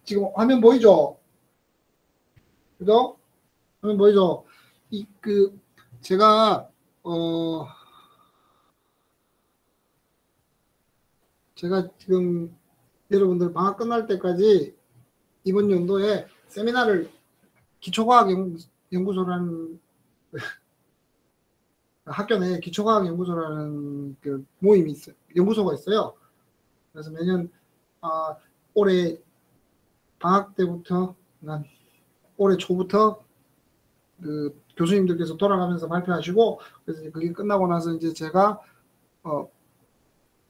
지금 화면 보이죠? 그죠? 화면 보이죠? 제가 지금 여러분들 방학 끝날 때까지 이번 연도에 세미나를 기초과학연구소라는 학교 내 기초과학연구소라는 그 모임이 있어요. 연구소가 있어요. 그래서 매년 올해 방학 때부터 올해 초부터 그 교수님들께서 돌아가면서 발표하시고, 그래서 그게 끝나고 나서 이제 제가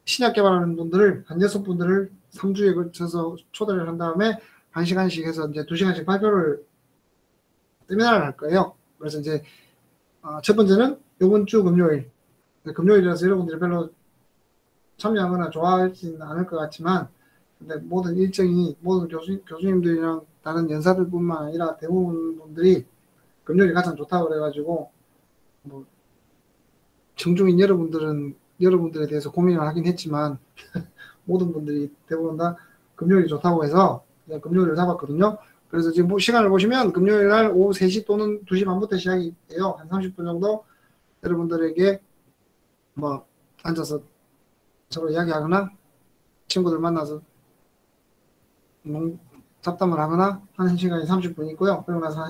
신약 개발하는 분들을 한 6분들을 3주에 걸쳐서 초대를 한 다음에 1시간씩 해서 이제 2시간씩 발표를 세미나를 할 거예요. 그래서 이제 첫 번째는 이번 주 금요일이라서 여러분들이 별로 참여하거나 좋아하지는 않을 것 같지만, 근데 모든 일정이 모든 교수님들이랑 다른 연사들뿐만 아니라 대부분 분들이 금요일이 가장 좋다고 그래가지고, 뭐 청중인 여러분들에 대해서 고민을 하긴 했지만 모든 분들이 대부분 다 금요일이 좋다고 해서 그냥 금요일을 잡았거든요. 그래서 지금 시간을 보시면 금요일 날 오후 3시 또는 2시 반부터 시작이 돼요. 한 30분 정도 여러분들에게 뭐 앉아서 서로 이야기하거나 친구들 만나서 잡담을 하거나 하는 시간이 30분 있고요. 그러고 나서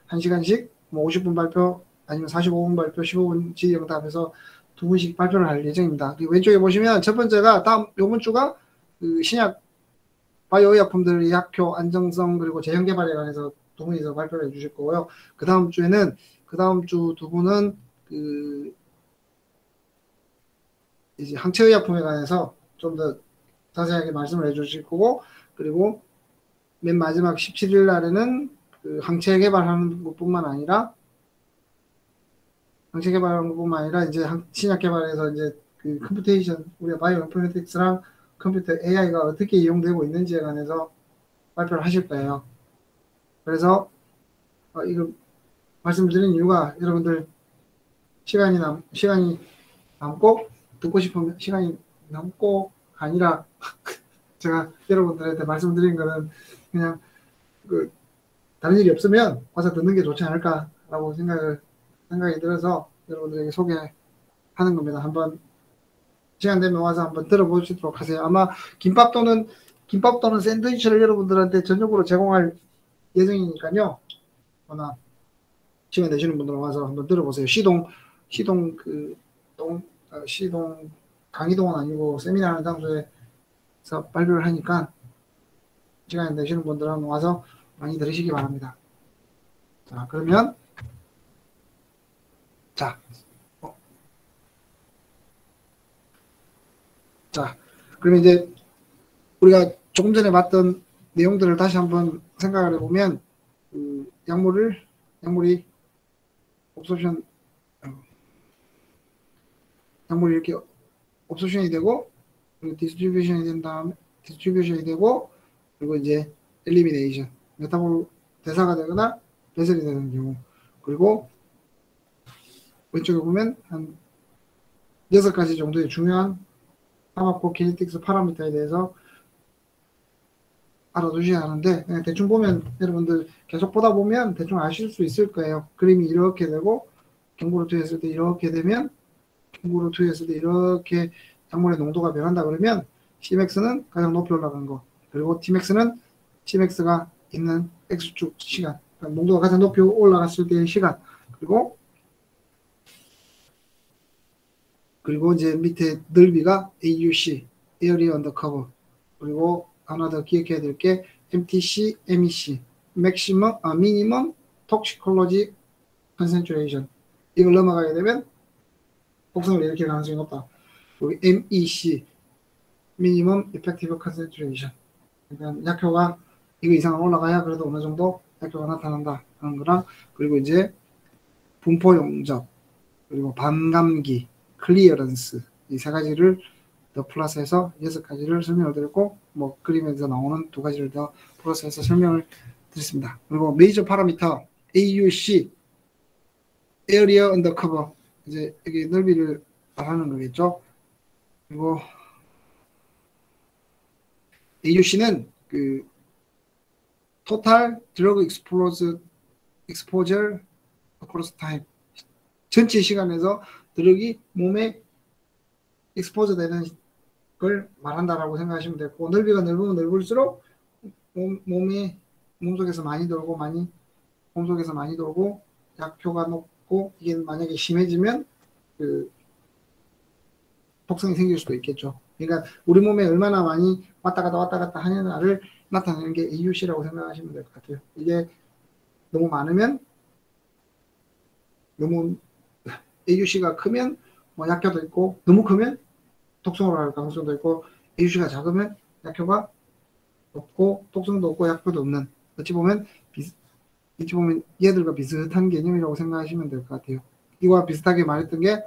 1시간씩 뭐 50분 발표 아니면 45분 발표 15분 질의응답해서 2분씩 발표를 할 예정입니다. 그리고 왼쪽에 보시면 첫 번째가 요번 주가 그 신약 바이오 의약품들의 약효 안정성 그리고 제형 개발에 관해서 2분이서 발표를 해주실 거고요. 그 다음 주 2분은 이제 항체 의약품에 관해서 좀 더 자세하게 말씀을 해주실 거고, 그리고 맨 마지막 17일 날에는 그 항체 개발하는 것뿐만 아니라 이제 신약 개발에서 이제 그 컴퓨테이션, 우리가 바이오 인포메틱스랑 컴퓨터 AI가 어떻게 이용되고 있는지에 관해서 발표를 하실 거예요. 그래서 이거 말씀드린 이유가 여러분들 시간이 남고 듣고 싶으면 시간이 남고 아니라 제가 여러분들한테 말씀드린 거는 그냥 다른 일이 없으면 와서 듣는 게 좋지 않을까라고 생각이 들어서 여러분들에게 소개하는 겁니다. 한번 시간 되면 와서 한번 들어보시도록 하세요. 아마 김밥 또는 샌드위치를 여러분들한테 전용으로 제공할 예정이니까요. 시간 되시는 분들은 와서 한번 들어보세요. 시동 강의동은 아니고 세미나 하는 장소에서 발표를 하니까 시간이 되시는 분들은 와서 많이 들으시기 바랍니다. 자, 그러면 그러면 이제 우리가 조금 전에 봤던 내용들을 다시 한번 생각을 해보면 약물이 이렇게 옵소션이 되고 디스트리뷰션이 된 다음에 디스트리뷰션이 되고 그리고 이제 엘리미네이션 메타볼 대사가 되거나 배설이 되는 경우, 그리고 왼쪽에 보면 한 6가지 정도의 중요한 파마코키네틱스 파라미터에 대해서 알아두셔야 하는데, 그냥 대충 보면 여러분들 계속 보다 보면 대충 아실 수 있을 거예요. 그림이 이렇게 되고 경구로 투여했을 때 이렇게 되면 경구로 투여했을 때 이렇게 약물의 농도가 변한다 그러면 Cmax는 가장 높이 올라간 거, 그리고 Tmax는 Cmax가 있는 X축 시간, 그러니까 농도가 가장 높이 올라갔을 때의 시간, 그리고 이제 밑에 넓이가 AUC, Area Under Cover, 그리고 하나 더 기억해야 될 게 MTC, MEC, Minimum Toxicology Concentration. 이걸 넘어가게 되면 복성을 일으킬 가능성이 높다. 그리고 MEC, Minimum Effective Concentration. 그러니까 약효가 이거 이상 올라가야 그래도 어느 정도 약효가 나타난다 하는 거랑, 그리고 이제 분포 용적, 그리고 반감기, 클리어런스, 이 3가지를 더 플러스해서 6가지를 설명을 드렸고, 뭐 그림에서 나오는 2가지를 더 플러스해서 설명을 드렸습니다. 그리고 메이저 파라미터 AUC Area Under Cover 이제 여기 넓이를 말하는 거겠죠. 그리고 AUC는 그 Total Drug Exposure Across Time 전체 시간에서 드럭이 몸에 익스포저 되는 걸 말한다라고 생각하시면 되고 넓이가 넓으면 넓을수록 몸속에서 많이 돌고 몸속에서 많이 돌고 약효가 높고 이게 만약에 심해지면 그 독성이 생길 수도 있겠죠. 그러니까 우리 몸에 얼마나 많이 왔다 갔다 하느냐를 나타내는 게 AUC라고 생각하시면 될 것 같아요. 이게 너무 많으면 너무 AUC가 크면 뭐 약효도 있고 너무 크면 독성으로 갈 가능성도 있고 AUC가 작으면 약효가 없고 독성도 없고 약효도 없는 어찌 보면 얘들과 비슷한 개념이라고 생각하시면 될 것 같아요. 이와 비슷하게 말했던 게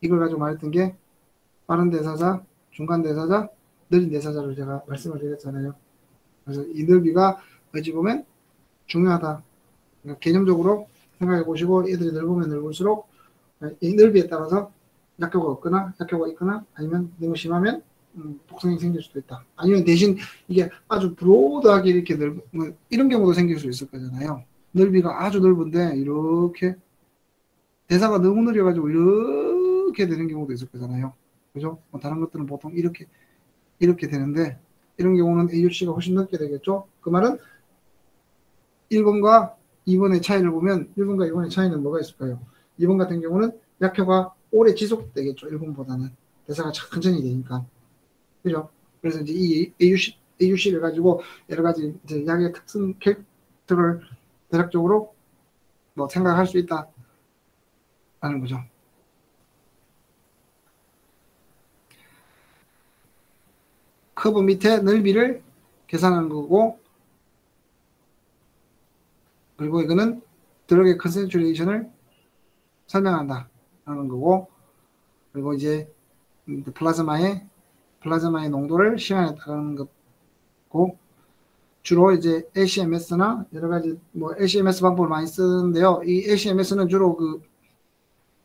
이걸 가지고 말했던 게 빠른 대사자, 중간 대사자, 느린 대사자를 제가 말씀을 드렸잖아요. 그래서 이 넓이가 어찌 보면 중요하다. 그러니까 개념적으로 생각해 보시고 얘들이 넓으면 넓을수록 이 넓이에 따라서 약효가 없거나 약효가 있거나 아니면 너무 심하면 독성이 생길 수도 있다. 아니면 대신 이게 아주 브로드하게 이렇게 넓은 이런 경우도 생길 수 있을 거잖아요. 넓이가 아주 넓은데 이렇게 대사가 너무 느려가지고 이렇게 되는 경우도 있을 거잖아요. 그죠? 뭐 다른 것들은 보통 이렇게 되는데 이런 경우는 AUC가 훨씬 넓게 되겠죠. 그 말은 1번과 2번의 차이를 보면 1번과 2번의 차이는 뭐가 있을까요? 2번 같은 경우는 약효가 오래 지속되겠죠. 1번보다는 대사가 천천히 되니까. 그죠? 그래서 이제 이 AUC를 가지고 여러 가지 이제 약의 특성 캐릭터를 대략적으로 뭐 생각할 수 있다라는 거죠. 커브 밑에 넓이를 계산하는 거고, 그리고 이거는 드럭의 컨센트레이션을 설명한다 라는 거고, 그리고 이제 플라즈마의 농도를 시간에 따르는 거고, 주로 이제 LCMS나 여러 가지 뭐 LCMS 방법을 많이 쓰는데요. 이 LCMS는 주로 그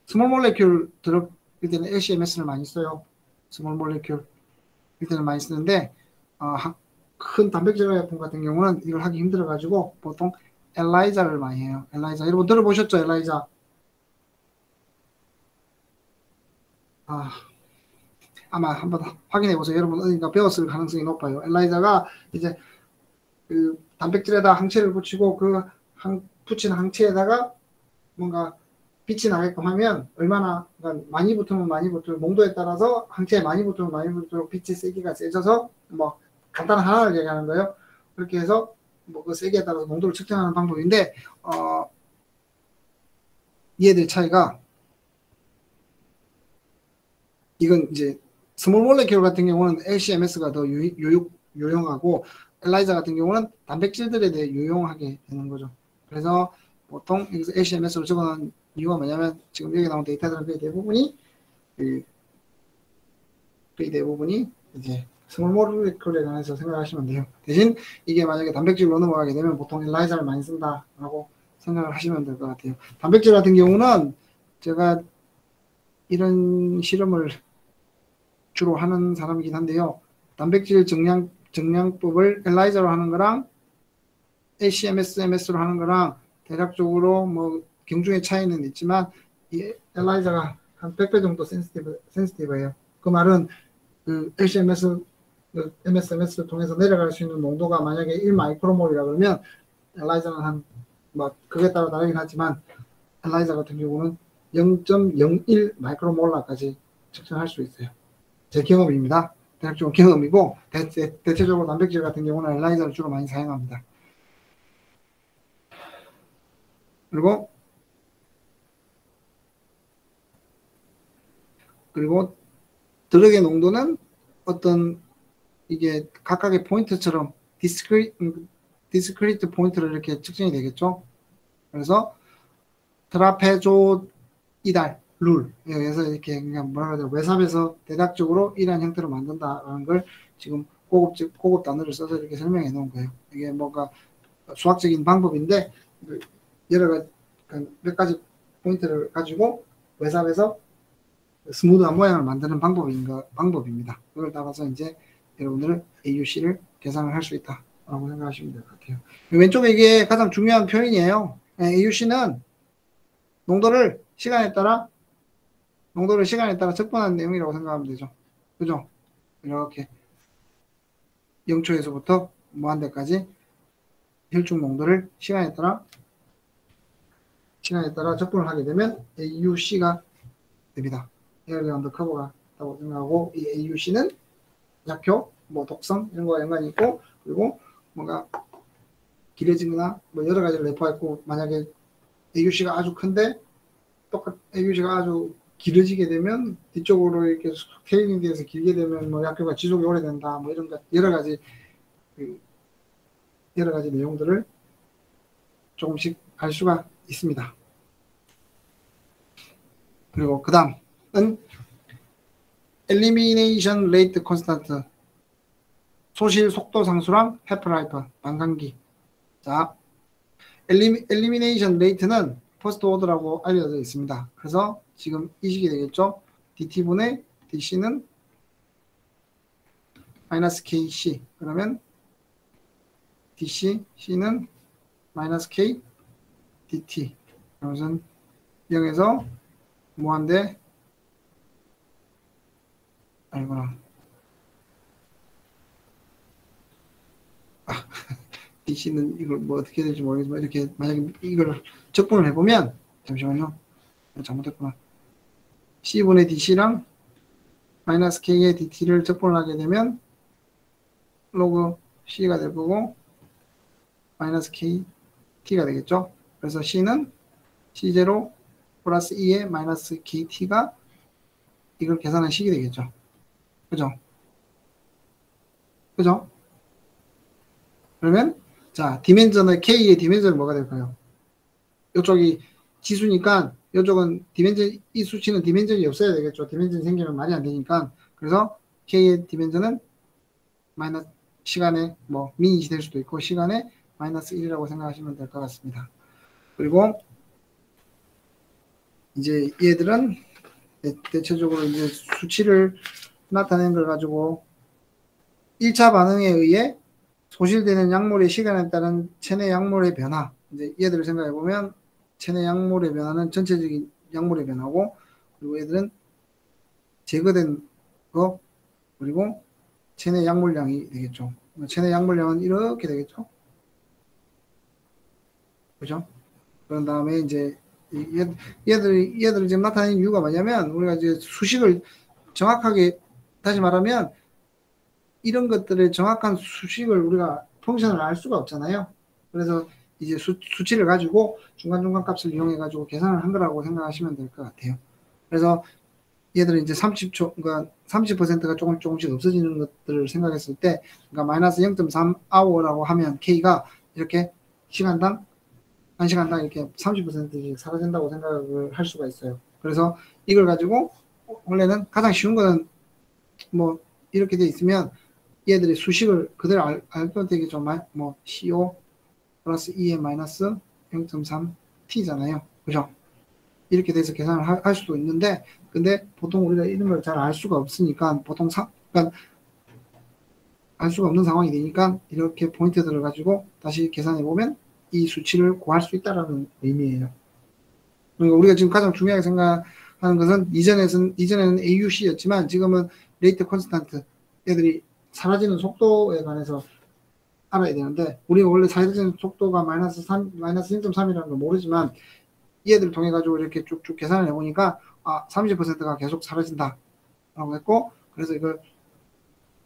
스몰 몰레큘 드럭일 때는 LCMS를 많이 써요. 스몰 몰레큘 일 때는 많이 쓰는데 큰 단백질 제품 같은 경우는 이걸 하기 힘들어가지고 보통 엘라이자를 많이 해요. 엘라이자 여러분 들어보셨죠? 엘라이자. 아마 한번 확인해 보세요. 여러분 어딘가 배웠을 가능성이 높아요. 엘라이자가 이제 그 단백질에다 항체를 붙이고 그 붙인 항체에다가 뭔가 빛이 나게끔 하면 얼마나 그러니까 많이 붙으면 농도에 따라서 항체에 많이 붙으면 많이 붙을수록 빛의 세기가 세져서 뭐 간단한 하나를 얘기하는 거예요. 그렇게 해서 뭐 그 세기에 따라서 농도를 측정하는 방법인데 얘들 차이가 이건 이제 스몰 몰레큘 같은 경우는 LCMS가 더 유용하고 엘라이자 같은 경우는 단백질들에 대해 유용하게 되는 거죠. 그래서 보통 여기서 LCMS로 적어놓은 이유가 뭐냐면 지금 여기 나온 데이터들은 거의 대부분이 이제 스몰 몰레큘에 관해서 생각하시면 돼요. 대신 이게 만약에 단백질로 넘어가게 되면 보통 엘라이자를 많이 쓴다라고 생각을 하시면 될 것 같아요. 단백질 같은 경우는 제가 이런 실험을 주로 하는 사람이긴 한데요. 단백질 정량법을 엘라이자로 하는 거랑 LCMS, MS로 하는 거랑 대략적으로 뭐 경중의 차이는 있지만 이 엘라이자가 한 100배 정도 센시티브해요. 그 말은 그 LCMS, MS, MS를 통해서 내려갈 수 있는 농도가 만약에 1 마이크로몰이라 그러면 엘라이자는 한 뭐 그게 따라 다르긴 하지만 엘라이자 같은 경우는 0.01 마이크로몰라까지 측정할 수 있어요. 제 경험입니다. 대략적으로 경험이고 대체적으로 단백질 같은 경우는 엘라이자를 주로 많이 사용합니다. 그리고 드럭의 농도는 어떤 이게 각각의 포인트처럼 디스크리트 포인트를 이렇게 측정이 되겠죠. 그래서 트라페조이달 룰 그래서 이렇게 그냥 뭐라 그래야 외삽에서 대략적으로 이러한 형태로 만든다라는 걸 지금 고급 단어를 써서 이렇게 설명해 놓은 거예요. 이게 뭔가 수학적인 방법인데 여러 가지 몇 가지 포인트를 가지고 외삽에서 스무드한 모양을 만드는 방법입니다. 그걸 따라서 이제 여러분들은 AUC를 계산을 할 수 있다라고 생각하시면 될 것 같아요. 왼쪽에 이게 가장 중요한 표현이에요. AUC는 농도를 시간에 따라 적분하는 내용이라고 생각하면 되죠. 그죠? 이렇게 0초에서부터 무한대까지 혈중 농도를 시간에 따라 적분을 하게 되면 AUC가 됩니다. 에어리 언더커버가 있다고 생각하고, 이 AUC는 약효, 뭐 독성 이런 거와 연관이 있고, 그리고 뭔가 길어지거나 뭐 여러 가지를 내포했고, 만약에 AUC가 아주 큰데 AUC가 아주 길어지게 되면 뒤쪽으로 이렇게 테일링 돼서 길게 되면 뭐 약효가 지속이 오래된다, 뭐 이런 여러 가지 내용들을 조금씩 알 수가 있습니다. 그리고 그 다음은 Elimination Rate Constant, 소실 속도 상수랑 half-life, 반감기. 자, Elimination Rate는 퍼스트 오더라고 알려져 있습니다. 그래서 지금 이 식이 되겠죠. DT분의 DC는 마이너스 KC, 그러면 DC, C는 마이너스 K, DT. 그것은 0에서 무한대, 아니구나. DC는 이걸 뭐 어떻게 될지 모르겠지만, 이렇게 만약에 이걸 적분을 해보면, 잠시만요. 잘못했구나. C분의 DC랑 마이너스 K의 DT를 적분을 하게 되면 로그 C가 될 거고, 마이너스 KT가 되겠죠. 그래서 C는 C0 플러스 2의 마이너스 KT가 이걸 계산한 식이 되겠죠. 그죠? 그러면 자, 디멘전의 K의 디멘전은 뭐가 될까요? 이쪽이 지수니까 이쪽은 디멘전, 이 수치는 디멘전이 없어야 되겠죠. 디멘전이 생기면 말이 안 되니까. 그래서 K의 디멘전은 마이너스 시간에 뭐 미닛이 될 수도 있고 시간에 마이너스 1이라고 생각하시면 될 것 같습니다. 그리고 이제 얘들은 대체적으로 이제 수치를 나타낸 걸 가지고 1차 반응에 의해 소실되는 약물의 시간에 따른 체내 약물의 변화, 이제 얘들을 생각해 보면 체내 약물의 변화는 전체적인 약물의 변화고, 그리고 얘들은 제거된 거, 그리고 체내 약물량이 되겠죠. 체내 약물량은 이렇게 되겠죠. 그죠? 그런 다음에 이제 얘들을 지금 나타내는 이유가 뭐냐면, 우리가 이제 수식을 정확하게, 다시 말하면 이런 것들의 정확한 수식을 우리가 펑션을 알 수가 없잖아요. 그래서 이제 수치를 가지고 중간중간 값을 이용해 가지고 계산을 한 거라고 생각하시면 될 것 같아요. 그래서 얘들은 이제 30%가 조금씩 없어지는 것들을 생각했을 때, 그러니까 마이너스 0.3아워라고 하면 K가 이렇게 시간당 1시간당 이렇게 30%씩 사라진다고 생각을 할 수가 있어요. 그래서 이걸 가지고 원래는 가장 쉬운 거는 뭐 이렇게 돼 있으면 얘들의 수식을 그대로 알면 되겠죠. 뭐 CO 플러스 2의 마이너스 0.3T잖아요. 그죠? 이렇게 돼서 계산을 할 수도 있는데, 근데 보통 우리가 이런 걸 잘 알 수가 없으니까, 그러니까 알 수가 없는 상황이 되니까 이렇게 포인트들을 가지고 다시 계산해 보면 이 수치를 구할 수 있다라는 의미예요. 그러니까 우리가 지금 가장 중요하게 생각하는 것은 이전에는 AUC였지만 지금은 레이트 콘스탄트, 얘들이 사라지는 속도에 관해서 알아야 되는데, 우리가 원래 사라지는 속도가 마이너스 0.3이라는 걸 모르지만 얘들을 통해 가지고 이렇게 쭉쭉 계산을 해보니까 30%가 계속 사라진다 라고 했고, 그래서 이걸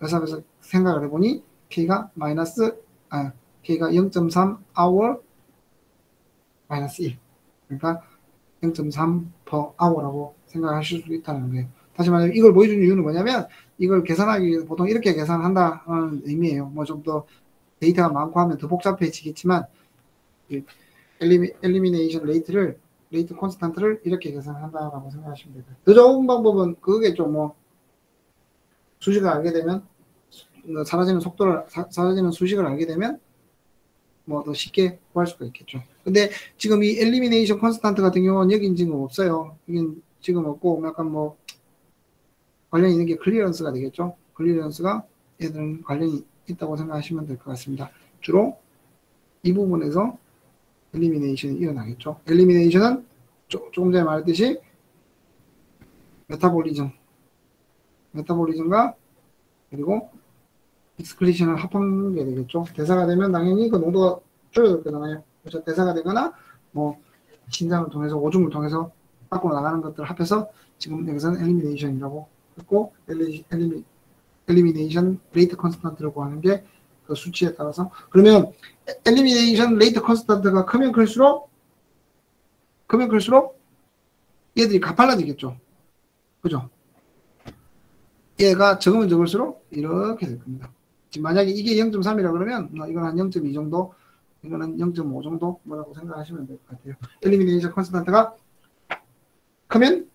회사에서 생각을 해보니 K가 0.3 hour 마이너스 1, 그러니까 0.3 per hour라고 생각하실 수 있다는 거예요. 다시 말해 이걸 보여주는 이유는 뭐냐면, 이걸 계산하기 위해서 보통 이렇게 계산한다는 의미예요. 뭐 좀 더 데이터가 많고 하면 더 복잡해지겠지만, 엘리미네이션 레이트 콘스탄트를 이렇게 계산한다라고 생각하시면 돼요. 더 좋은 방법은 그거겠죠. 뭐 수식을 알게 되면, 사라지는 수식을 알게 되면 뭐 더 쉽게 구할 수가 있겠죠. 근데 지금 이 엘리미네이션 컨스탄트 같은 경우는 여긴 지금 없어요. 여긴 지금 없고 약간 뭐 관련이 있는 게 클리어런스가 되겠죠. 클리어런스가 얘들은 관련이 있다고 생각하시면 될 것 같습니다. 주로 이 부분에서 엘리미네이션이 일어나겠죠. 엘리미네이션은 조금 전에 말했듯이 메타볼리즘과 그리고 익스클리션을 합한 게 되겠죠. 대사가 되면 당연히 그 농도가 줄어들 거잖아요. 그래서 대사가 되거나 뭐 신장을 통해서 오줌을 통해서 밖으로 나가는 것들을 합해서 지금 여기서는 엘리미네이션이라고 했고 엘리미네이션 레이트 컨스탄트를 구하는 게 그 수치에 따라서 그러면 엘리미네이션 레이트 컨스탄트가 크면 클수록 얘들이 가팔라지겠죠. 그죠? 얘가 적으면 적을수록 이렇게 될 겁니다. 지금 만약에 이게 0.3이라 그러면 이건 한 0.2 정도, 이거는 0.5 정도 뭐라고 생각하시면 될 것 같아요. 엘리미네이션 컨스탄트가 크면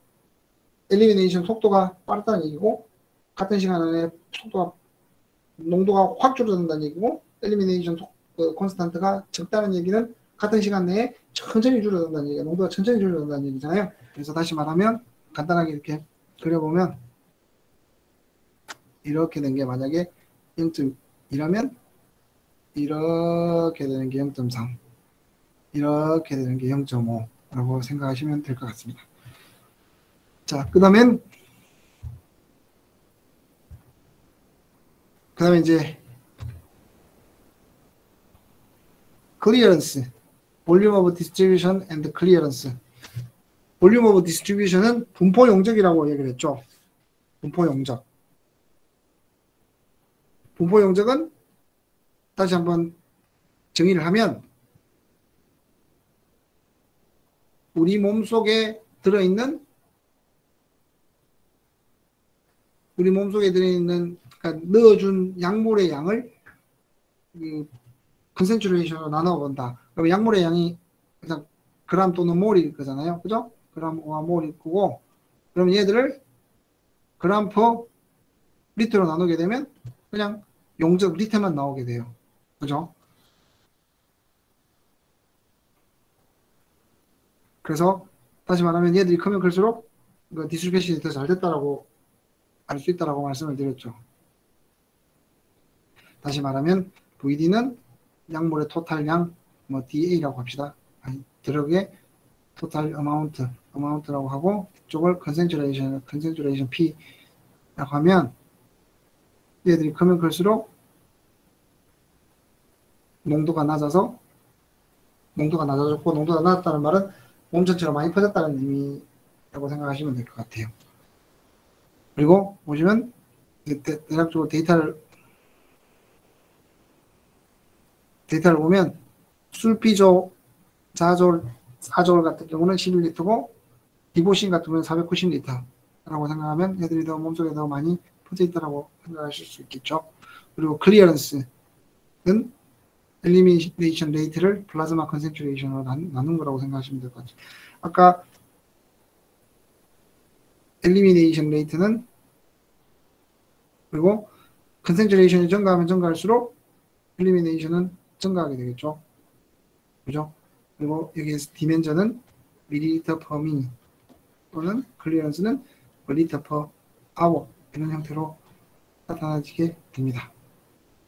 엘리미네이션 속도가 빠르다는 얘기고 같은 시간 안에 농도가 확 줄어든다는 얘기고 엘리미네이션 컨스탄트가 적다는 얘기는 같은 시간 내에 천천히 줄어든다는 얘기가 농도가 천천히 줄어든다는 얘기잖아요. 그래서 다시 말하면 간단하게 이렇게 그려보면 이렇게 된 게 만약에 0.2라면 이렇게 되는 게 0.3 이렇게 되는 게 0.5라고 생각하시면 될 것 같습니다. 자, 그 다음에 이제 clearance, volume of distribution and clearance. volume of distribution은 분포 용적이라고 얘기를 했죠. 분포 용적. 분포 용적은 다시 한번 정의를 하면 우리 몸속에 들어있는 그러니까 넣어준 약물의 양을 컨센트레이션으로 나눠본다. 그럼 약물의 양이 그냥 그람 또는 몰일 거잖아요. 그죠? 그람과 몰일 거고 그럼 얘들을 그람 퍼 리터로 나누게 되면 그냥 용적 리터만 나오게 돼요. 그죠? 그래서 다시 말하면 얘들이 크면 클수록 디스트리뷰션이 더 잘 됐다라고 알 수 있다라고 말씀을 드렸죠. 다시 말하면 VD는 약물의 토탈량 뭐 DA라고 합시다. 드럭의 토탈 어마운트라고 하고 이쪽을 컨센트레이션 P라고 하면 얘들이 크면 클수록 농도가 낮아졌고 농도가 낮았다는 말은 몸 전체가 많이 퍼졌다는 의미라고 생각하시면 될 것 같아요. 그리고 보시면 대략적으로 데이터를 보면 술피조, 자졸, 사졸 같은 경우는 11리터고 디보신 같은 경우는 490리터라고 생각하면 애들이 더 몸속에 더 많이 퍼져 있다고 생각하실 수 있겠죠. 그리고 클리어런스는 엘리미네이션 레이트를 플라즈마 컨센트레이션으로 나눈 거라고 생각하시면 될 것 같아요. 아까 엘리미네이션 레이트는 그리고 컨센트레이션이 증가하면 증가할수록 엘리미네이션은 증가하게 되겠죠. 그죠? 그리고 여기에서 디멘전은 밀리리터 퍼 미니 또는 클리어런스는 리터 퍼 아워 이런 형태로 나타나게 됩니다.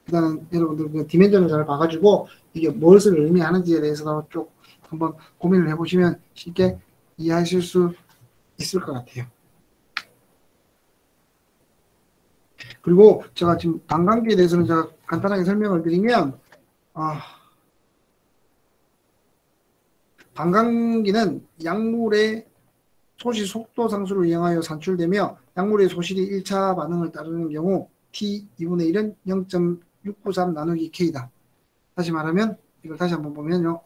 일단은 여러분들 그 디멘전을 잘 봐가지고 이게 무엇을 의미하는지에 대해서 쭉 한번 고민을 해보시면 쉽게 이해하실 수 있을 것 같아요. 그리고 제가 지금 반감기에 대해서는 제가 간단하게 설명을 드리면 반감기는 약물의 소실 속도 상수를 이용하여 산출되며 약물의 소실이 1차 반응을 따르는 경우 T 2분의 1은 0.693 나누기 K다. 다시 말하면 이걸 다시 한번 보면요.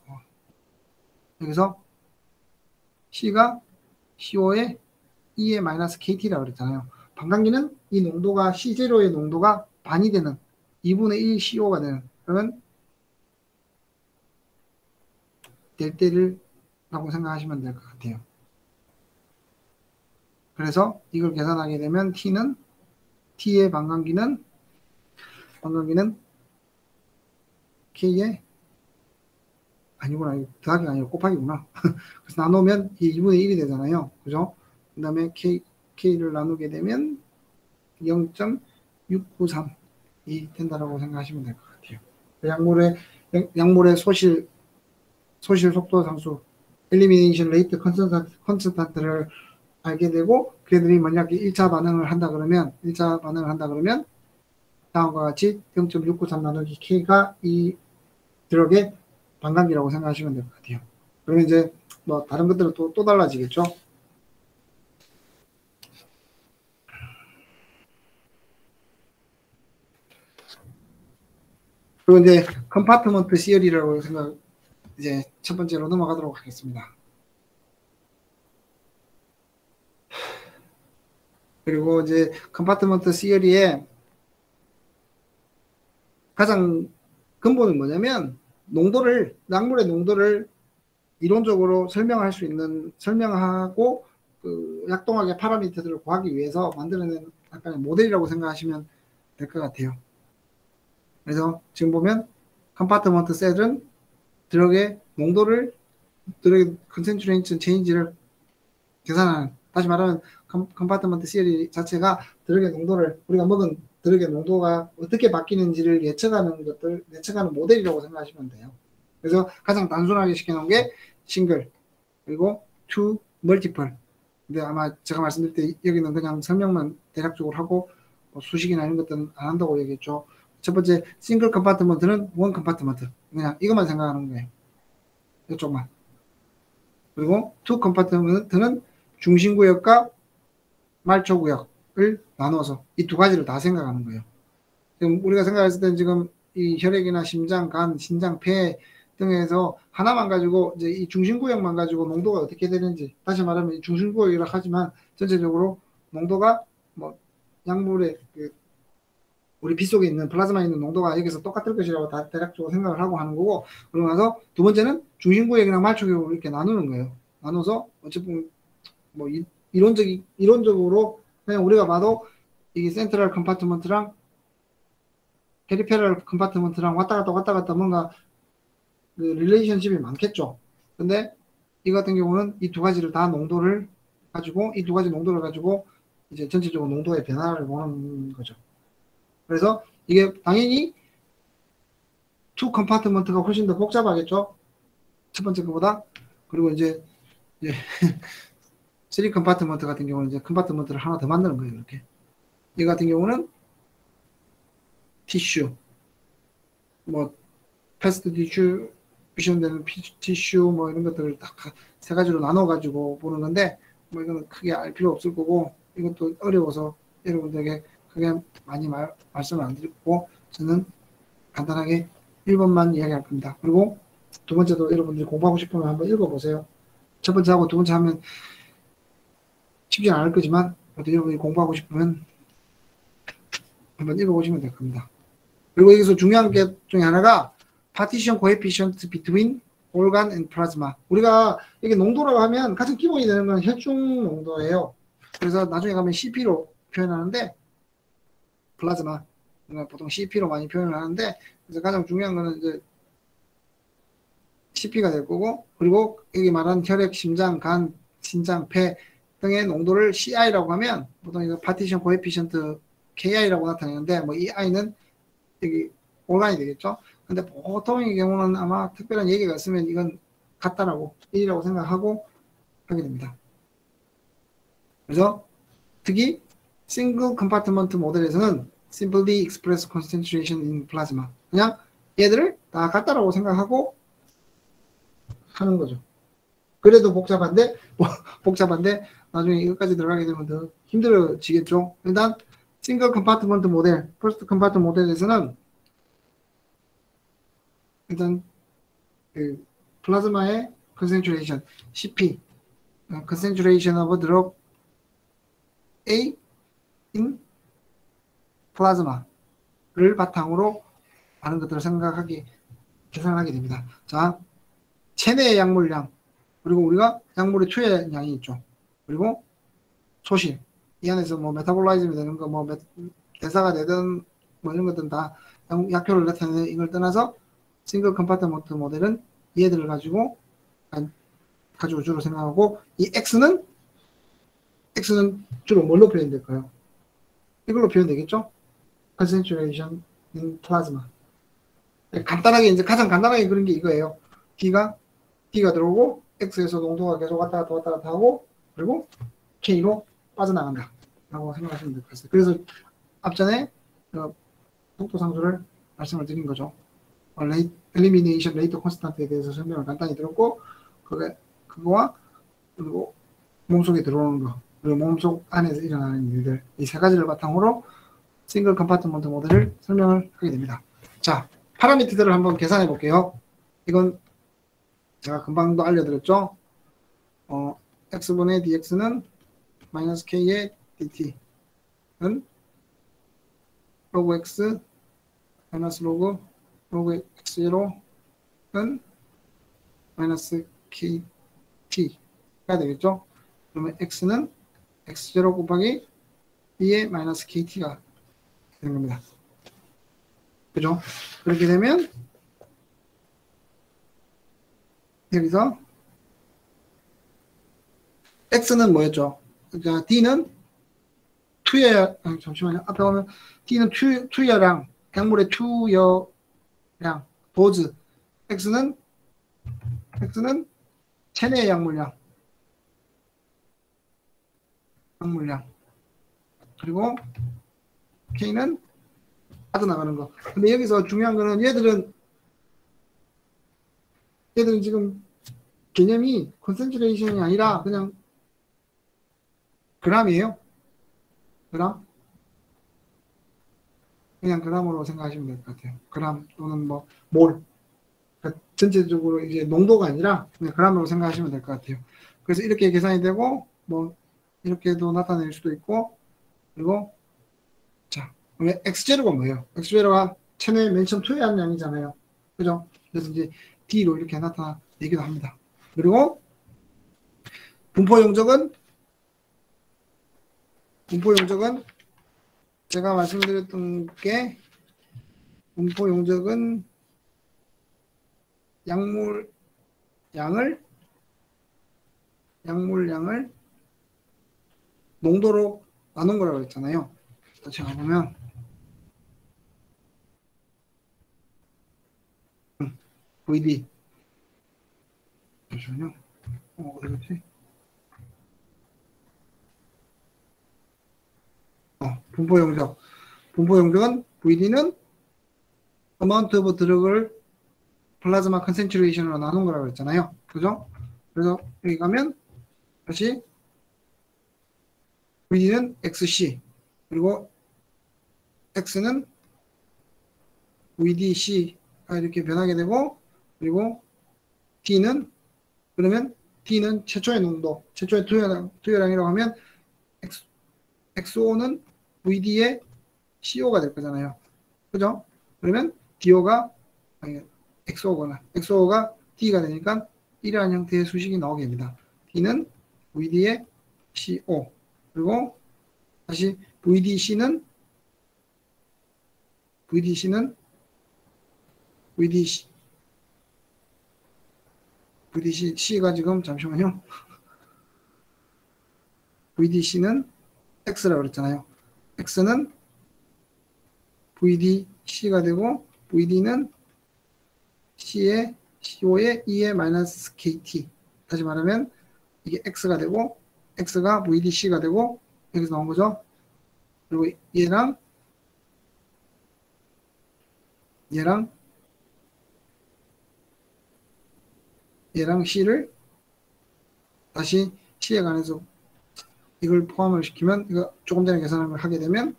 여기서 C가 CO 의 E의 마이너스 KT라고 그랬잖아요. 반감기는 이 농도가 C0의 농도가 반이 되는 2분의 1 CO가 되는 그러면 될 때를 라고 생각하시면 될 것 같아요. 그래서 이걸 계산하게 되면 T의 반감기는 K의 아니구나. 더하기가 아니고 곱하기구나. 그래서 나누면 이 2분의 1이 되잖아요. 그죠? 그 다음에 K를 나누게 되면 0.693이 된다라고 생각하시면 될 것 같아요. 약물의 소실 속도 상수, 엘리미네이션 레이트 컨스탄트를 알게 되고, 걔들이 만약에 1차 반응을 한다 그러면 다음과 같이 0.693 나누기 K가 이 드럭의 반감기라고 생각하시면 될 것 같아요. 그러면 이제 뭐 다른 것들은 또 달라지겠죠. 그리고 이제 컴파트먼트 시어리라고 생각, 이제 첫 번째로 넘어가도록 하겠습니다. 그리고 이제 컴파트먼트 시어리의 가장 근본은 뭐냐면 약물의 농도를 이론적으로 설명하고 그 약동학의 파라미터들을 구하기 위해서 만들어낸 약간의 모델이라고 생각하시면 될 것 같아요. 그래서 지금 보면 컴파트먼트 셀은 드럭의 컨센트레이션 체인지를 계산하는, 다시 말하면 컴파트먼트 시어리 자체가 드럭의 농도를, 우리가 먹은 드럭의 농도가 어떻게 바뀌는지를 예측하는 모델이라고 생각하시면 돼요. 그래서 가장 단순하게 시켜놓은 게 싱글, 그리고 투, 멀티플. 근데 아마 제가 말씀드릴 때 여기는 그냥 설명만 대략적으로 하고 뭐 수식이나 이런 것들은 안 한다고 얘기했죠. 첫 번째 싱글 컴파트먼트는 원 컴파트먼트, 그냥 이것만 생각하는 거예요. 이쪽만. 그리고 투 컴파트먼트는 중심구역과 말초구역을 나눠서 이 두 가지를 다 생각하는 거예요. 지금 우리가 생각했을 때는 지금 이 혈액이나 심장, 간, 신장, 폐 등에서 하나만 가지고 이제 이 중심구역만 가지고 농도가 어떻게 되는지, 다시 말하면 중심구역이라 하지만 전체적으로 농도가 뭐 약물의 우리 피 속에 있는 플라즈마에 있는 농도가 여기서 똑같을 것이라고 다 대략적으로 생각을 하고 하는 거고, 그러고 나서 두 번째는 중심구역이랑 말초구역을 이렇게 나누는 거예요. 나눠서 어쨌든 뭐 이론적으로 그냥 우리가 봐도 이게 센트럴 컴파트먼트랑 페리페럴 컴파트먼트랑 왔다 갔다 뭔가 그 릴레이션십이 많겠죠. 근데 이 같은 경우는 이 두 가지를 다 농도를 가지고 이제 전체적으로 농도의 변화를 보는 거죠. 그래서 이게 당연히 투 컴파트먼트가 훨씬 더 복잡하겠죠. 첫 번째 거보다. 그리고 이제 3 컴파트먼트 같은 경우는 이제 컴파트먼트를 하나 더 만드는 거예요. 이렇게. 이 같은 경우는 티슈, 뭐 패스트 디스트리뷰션되는 티슈 뭐 이런 것들을 딱 세 가지로 나눠 가지고 보는 건데, 뭐 이거는 크게 알 필요 없을 거고, 이것도 어려워서 여러분들에게 크게 많이 말씀을 안 드리고 저는 간단하게 1번만 이야기할 겁니다. 그리고 두 번째도 여러분들이 공부하고 싶으면 한번 읽어보세요. 첫 번째하고 두 번째 하면 쉽지 않을 거지만 여러분이 공부하고 싶으면 한번 읽어보시면 될 겁니다. 그리고 여기서 중요한 게 중에 하나가 partition coefficient between organ and plasma. 우리가 이게 농도라고 하면 가장 기본이 되는 건 혈중 농도예요. 그래서 나중에 가면 CP로 표현하는데, 플라즈마 보통 CP로 많이 표현을 하는데, 그래서 가장 중요한 거는 이제 CP가 될 거고, 그리고 여기 말하는 혈액, 심장, 간, 신장, 폐 등의 농도를 CI라고 하면 보통 이거 파티션 코에피션트 KI라고 나타내는데, 뭐 이 I는 여기 오간이 되겠죠. 근데 보통의 경우는 아마 특별한 얘기가 있으면 이건 같다라고 1이라고 생각하고 하게 됩니다. 그래서 특히 싱글 컴파트먼트 모델에서는 simply express concentration in plasma, 그냥 얘들을 다 같다라고 생각하고 하는 거죠. 그래도 복잡한데 나중에 이것까지 들어가게 되면 더 힘들어지겠죠. 일단 싱글 컴파트먼트 모델, 퍼스트 컴파트먼트 모델에서는 일단 그 플라즈마의 concentration, CP, concentration of drug A in plasma를 바탕으로 많은 것들을 계산하게 됩니다. 자, 체내의 약물량, 그리고 우리가 약물의 투여량이 있죠. 그리고 소실, 이 안에서 뭐 메타볼라이즘이 되는 거, 뭐 대사가 되든 뭐 이런 것들은 다 약효를 나타내는, 이걸 떠나서 싱글 컴파트먼트 모델은 얘들을 가지고 주로 생각하고, 이 x는 주로 뭘로 표현될까요? 이걸로 표현되겠죠? concentration in plasma. 간단하게, 이제 가장 간단하게 그런 게 이거예요. D가 들어오고, X에서 농도가 계속 왔다 갔다 하고, 그리고 K로 빠져나간다. 라고 생각하시면 될 것 같아요. 그래서 앞전에 속도상수를 말씀을 드린 거죠. 엘리미네이션 레이트 콘스탄트에 대해서 설명을 간단히 들었고, 그거와 그리고 몸속에 들어오는 거, 그리고 몸속 안에서 일어나는 일들, 이 세 가지를 바탕으로 싱글 컴파트먼트 모델을 설명을 하게 됩니다. 자, 파라미터들을 한번 계산해 볼게요. 이건 제가 금방도 알려드렸죠. x분의 dx는 마이너스 k의 dt는 로그 x 마이너스 로그 x0는 마이너스 kt가 되겠죠. 그러면 x는 x0 곱하기 2의 마이너스 kt가 되는 겁니다. 그죠? 그렇게 되면 여기서 x는 뭐였죠? 그러니까 d는 잠시만요. 앞에 보면 d는 투여량, 약물의 투여량, 도즈. x는 체내의 약물량. 그리고 k는 빠져나가는 거. 근데 여기서 중요한 거는 얘들은 지금 개념이 컨센트레이션이 아니라 그냥 그람이에요. 그냥 그람으로 생각하시면 될 것 같아요. 그람 또는 뭐 몰. 그러니까 전체적으로 이제 농도가 아니라 그냥 그람으로 생각하시면 될 것 같아요. 그래서 이렇게 계산이 되고 뭐 이렇게도 나타낼 수도 있고, 그리고 자, X0가 뭐예요? X0가 체내 맨 처음 투여한 양이잖아요. 그죠? 그래서 이제 D로 이렇게 나타내기도 합니다. 그리고 분포 용적은 제가 말씀드렸던 게, 분포 용적은 약물량을 농도로 나눈 거라고 했잖아요. 제가 보면 VD 잠시만요. 어디 갔지? 분포 용적은 VD는 amount of drug을 플라즈마 컨센트레이션으로 나눈 거라고 했잖아요. 그죠? 그래서 여기 가면 다시 VD는 XC, 그리고 X는 VDC가 이렇게 변하게 되고, 그리고 그러면 D는 최초의 농도, 최초의 투여량이라고 하면 XO는 VD의 CO가 될 거잖아요. 그죠? 그러면 XO가 D가 되니까 이러한 형태의 수식이 나오게 됩니다. D는 VD의 CO, 그리고 다시 VDC가 지금 잠시만요. VDC는 X라고 그랬잖아요. X는 VDC가 되고, VD는 CO의 E의 마이너스 KT. 다시 말하면 이게 X가 되고, X가 VDC가 되고, 여기서 나온 거죠. 그리고 얘랑 C를 다시 C에 관해서 이걸 포함을 시키면, 이거 조금 전에 계산을 하게 되면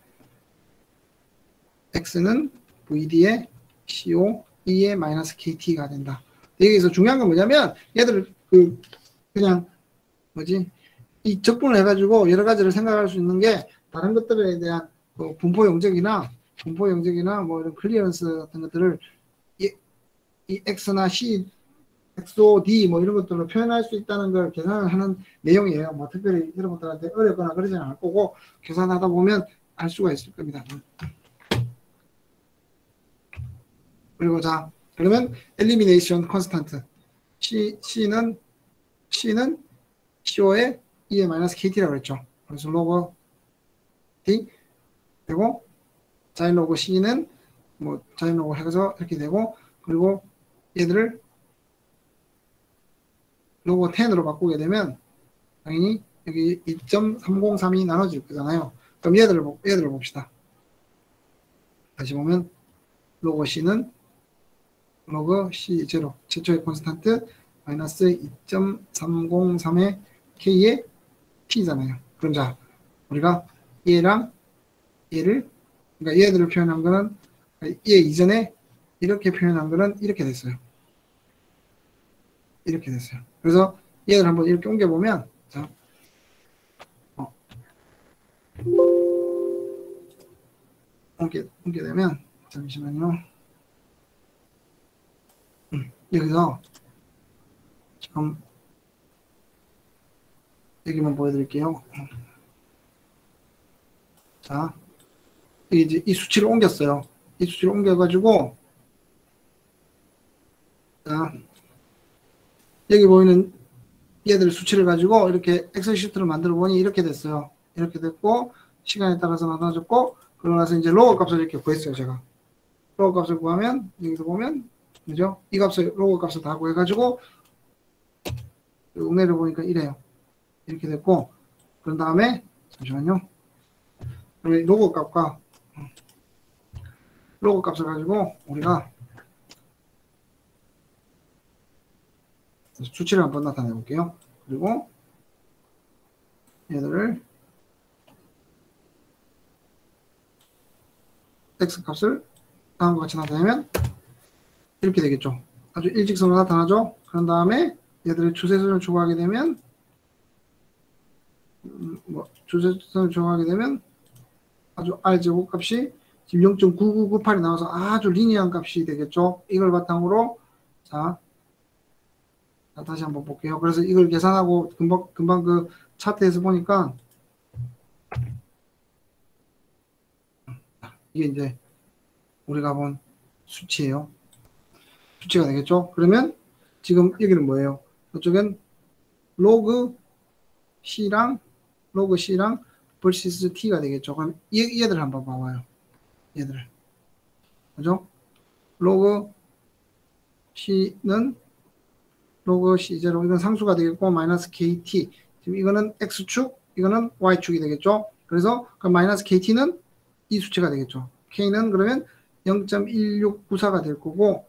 X는 VD의 CO E의 마이너스 KT가 된다. 여기서 중요한 건 뭐냐면, 얘들을 그냥 이 적분을 해가지고 여러 가지를 생각할 수 있는 게, 다른 것들에 대한 분포 용적이나 뭐 이런 클리어런스 같은 것들을 이 X나 C, XOD 뭐 이런 것들로 표현할 수 있다는 걸 계산을 하는 내용이에요. 뭐 특별히 여러분들한테 어렵거나 그러지는 않을 거고, 계산하다 보면 알 수가 있을 겁니다. 그리고 자, 그러면 엘리미네이션 컨스탄트. C는 CO의 E의 마이너스 KT라고 그랬죠. 그래서 로그 T 되고 자인 로그 C는 뭐 자인 로그 해서 이렇게 되고 그리고 얘들을 로그 10으로 바꾸게 되면 당연히 여기 2.3032 나눠질 거잖아요. 그럼 얘들을 봅시다. 다시 보면 로그 C는 로그 C0 최초의 콘스탄트 마이너스 2.303의 K의 T잖아요. 그럼 자 우리가 얘랑 얘를 그러니까 얘들을 표현한 거는 얘 이전에 이렇게 표현한 거는 이렇게 됐어요. 이렇게 됐어요. 그래서 얘를 한번 이렇게 옮겨보면 자 옮겨되면 잠시만요. 여기서 지금 여기만 보여드릴게요. 자, 이제 이 수치를 옮겼어요. 이 수치를 옮겨가지고 자, 여기 보이는 얘들 수치를 가지고 이렇게 엑셀 시트를 만들어 보니 이렇게 됐어요. 이렇게 됐고 시간에 따라서 나눠졌고 그러고 나서 이제 로그 값을 이렇게 구했어요. 제가 로그 값을 구하면 여기서 보면 그죠? 이 값을 로그 값을 다 구해가지고 내려 보니까 이래요. 이렇게 됐고 그런 다음에 잠시만요. 로그 값과 로그 값을 가지고 우리가 수치를 한번 나타내 볼게요. 그리고 얘들을 x 값을 다음과 같이 나타내면 이렇게 되겠죠. 아주 일직선으로 나타나죠. 그런 다음에 얘들의 추세선을 추구하게 되면 추세선을 추구하게 되면 아주 r제곱 값이 지금 0.9998이 나와서 아주 리니어한 값이 되겠죠. 이걸 바탕으로 자 다시 한번 볼게요. 그래서 이걸 계산하고 금방 그 차트에서 보니까 이게 이제 우리가 본 수치예요. 수치가 되겠죠. 그러면 지금 여기는 뭐예요? 이쪽엔 로그 C랑 vs T가 되겠죠. 그럼 얘들 한번 봐봐요. 얘들. 그죠? 로그 C는 로그 C0 이건 상수가 되겠고 마이너스 KT 지금 이거는 X축 이거는 Y축이 되겠죠. 그래서 그 마이너스 KT는 이 수치가 되겠죠. K는 그러면 0.1694가 될 거고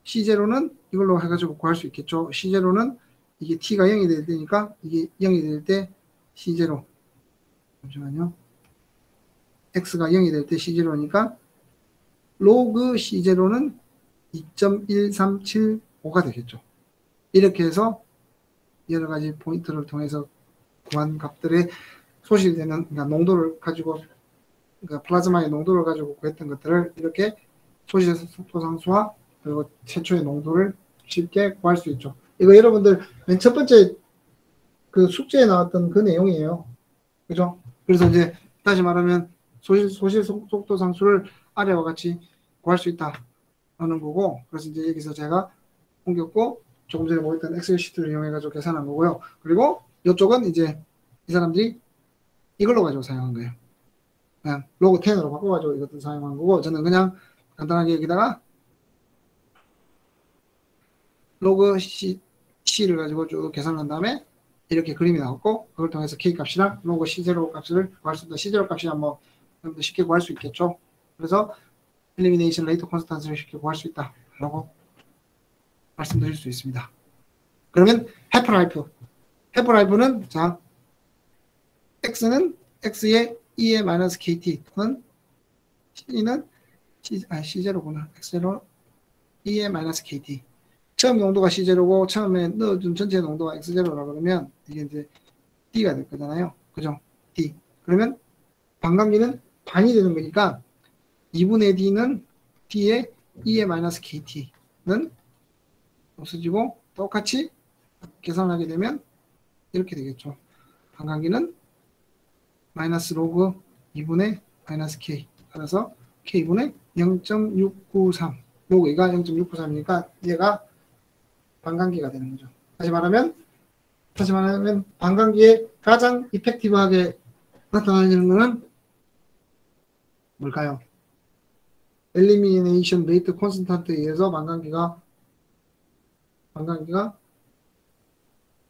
C0는 이걸로 해가지고 구할 수 있겠죠. C0는 이게 T가 0이 될 때니까 이게 0이 될 때 C0 잠시만요. X가 0이 될 때 C0니까 로그 C0는 2.1375가 되겠죠. 이렇게 해서 여러 가지 포인트를 통해서 구한 값들의 소실되는 그러니까 농도를 가지고 그러니까 플라즈마의 농도를 가지고 구했던 것들을 이렇게 소실 속도 상수와 그리고 최초의 농도를 쉽게 구할 수 있죠. 이거 여러분들 맨 첫 번째 그 숙제에 나왔던 그 내용이에요. 그죠? 그래서 이제 다시 말하면 소실 속도 상수를 아래와 같이 구할 수 있다 하는 거고 그래서 이제 여기서 제가 옮겼고 조금 전에 보였던 엑셀 시트를 이용해 가지고 계산한 거고요. 그리고 이쪽은 이제 이 사람들이 이걸로 가지고 사용한 거예요. 그냥 로그 10으로 바꿔 가지고 이것도 사용한 거고 저는 그냥 간단하게 여기다가 로그 C를 가지고 쭉 계산한 다음에 이렇게 그림이 나왔고 그걸 통해서 K 값이랑 로그 C0 값을 구할 수 있다. C0 값이 뭐 쉽게 구할 수 있겠죠. 그래서 엘리미네이션 레이트 콘스탄트를 쉽게 구할 수 있다 라고 말씀드릴 수 있습니다. 그러면 해프라이프는 자 X는 X의 E의 마이너스 KT 또는 C는 C0구나. X0 E의 마이너스 KT 처음 농도가 C0고 처음에 넣어준 전체 농도가 X0라 그러면 이게 이제 D가 될 거잖아요. 그죠? D. 그러면 반감기는 반이 되는 거니까 2분의 D는 D의 E의 마이너스 KT는 없어지고 똑같이 계산하게 되면 이렇게 되겠죠. 반감기는 마이너스 로그 2분의 마이너스 K 따라서 K분의 0.693 로그 얘가 0.693이니까 얘가 반감기가 되는 거죠. 다시 말하면 반감기에 가장 이펙티브하게 나타나는 것은 뭘까요? 엘리미네이션 레이트 콘스턴트에 의해서 반감기가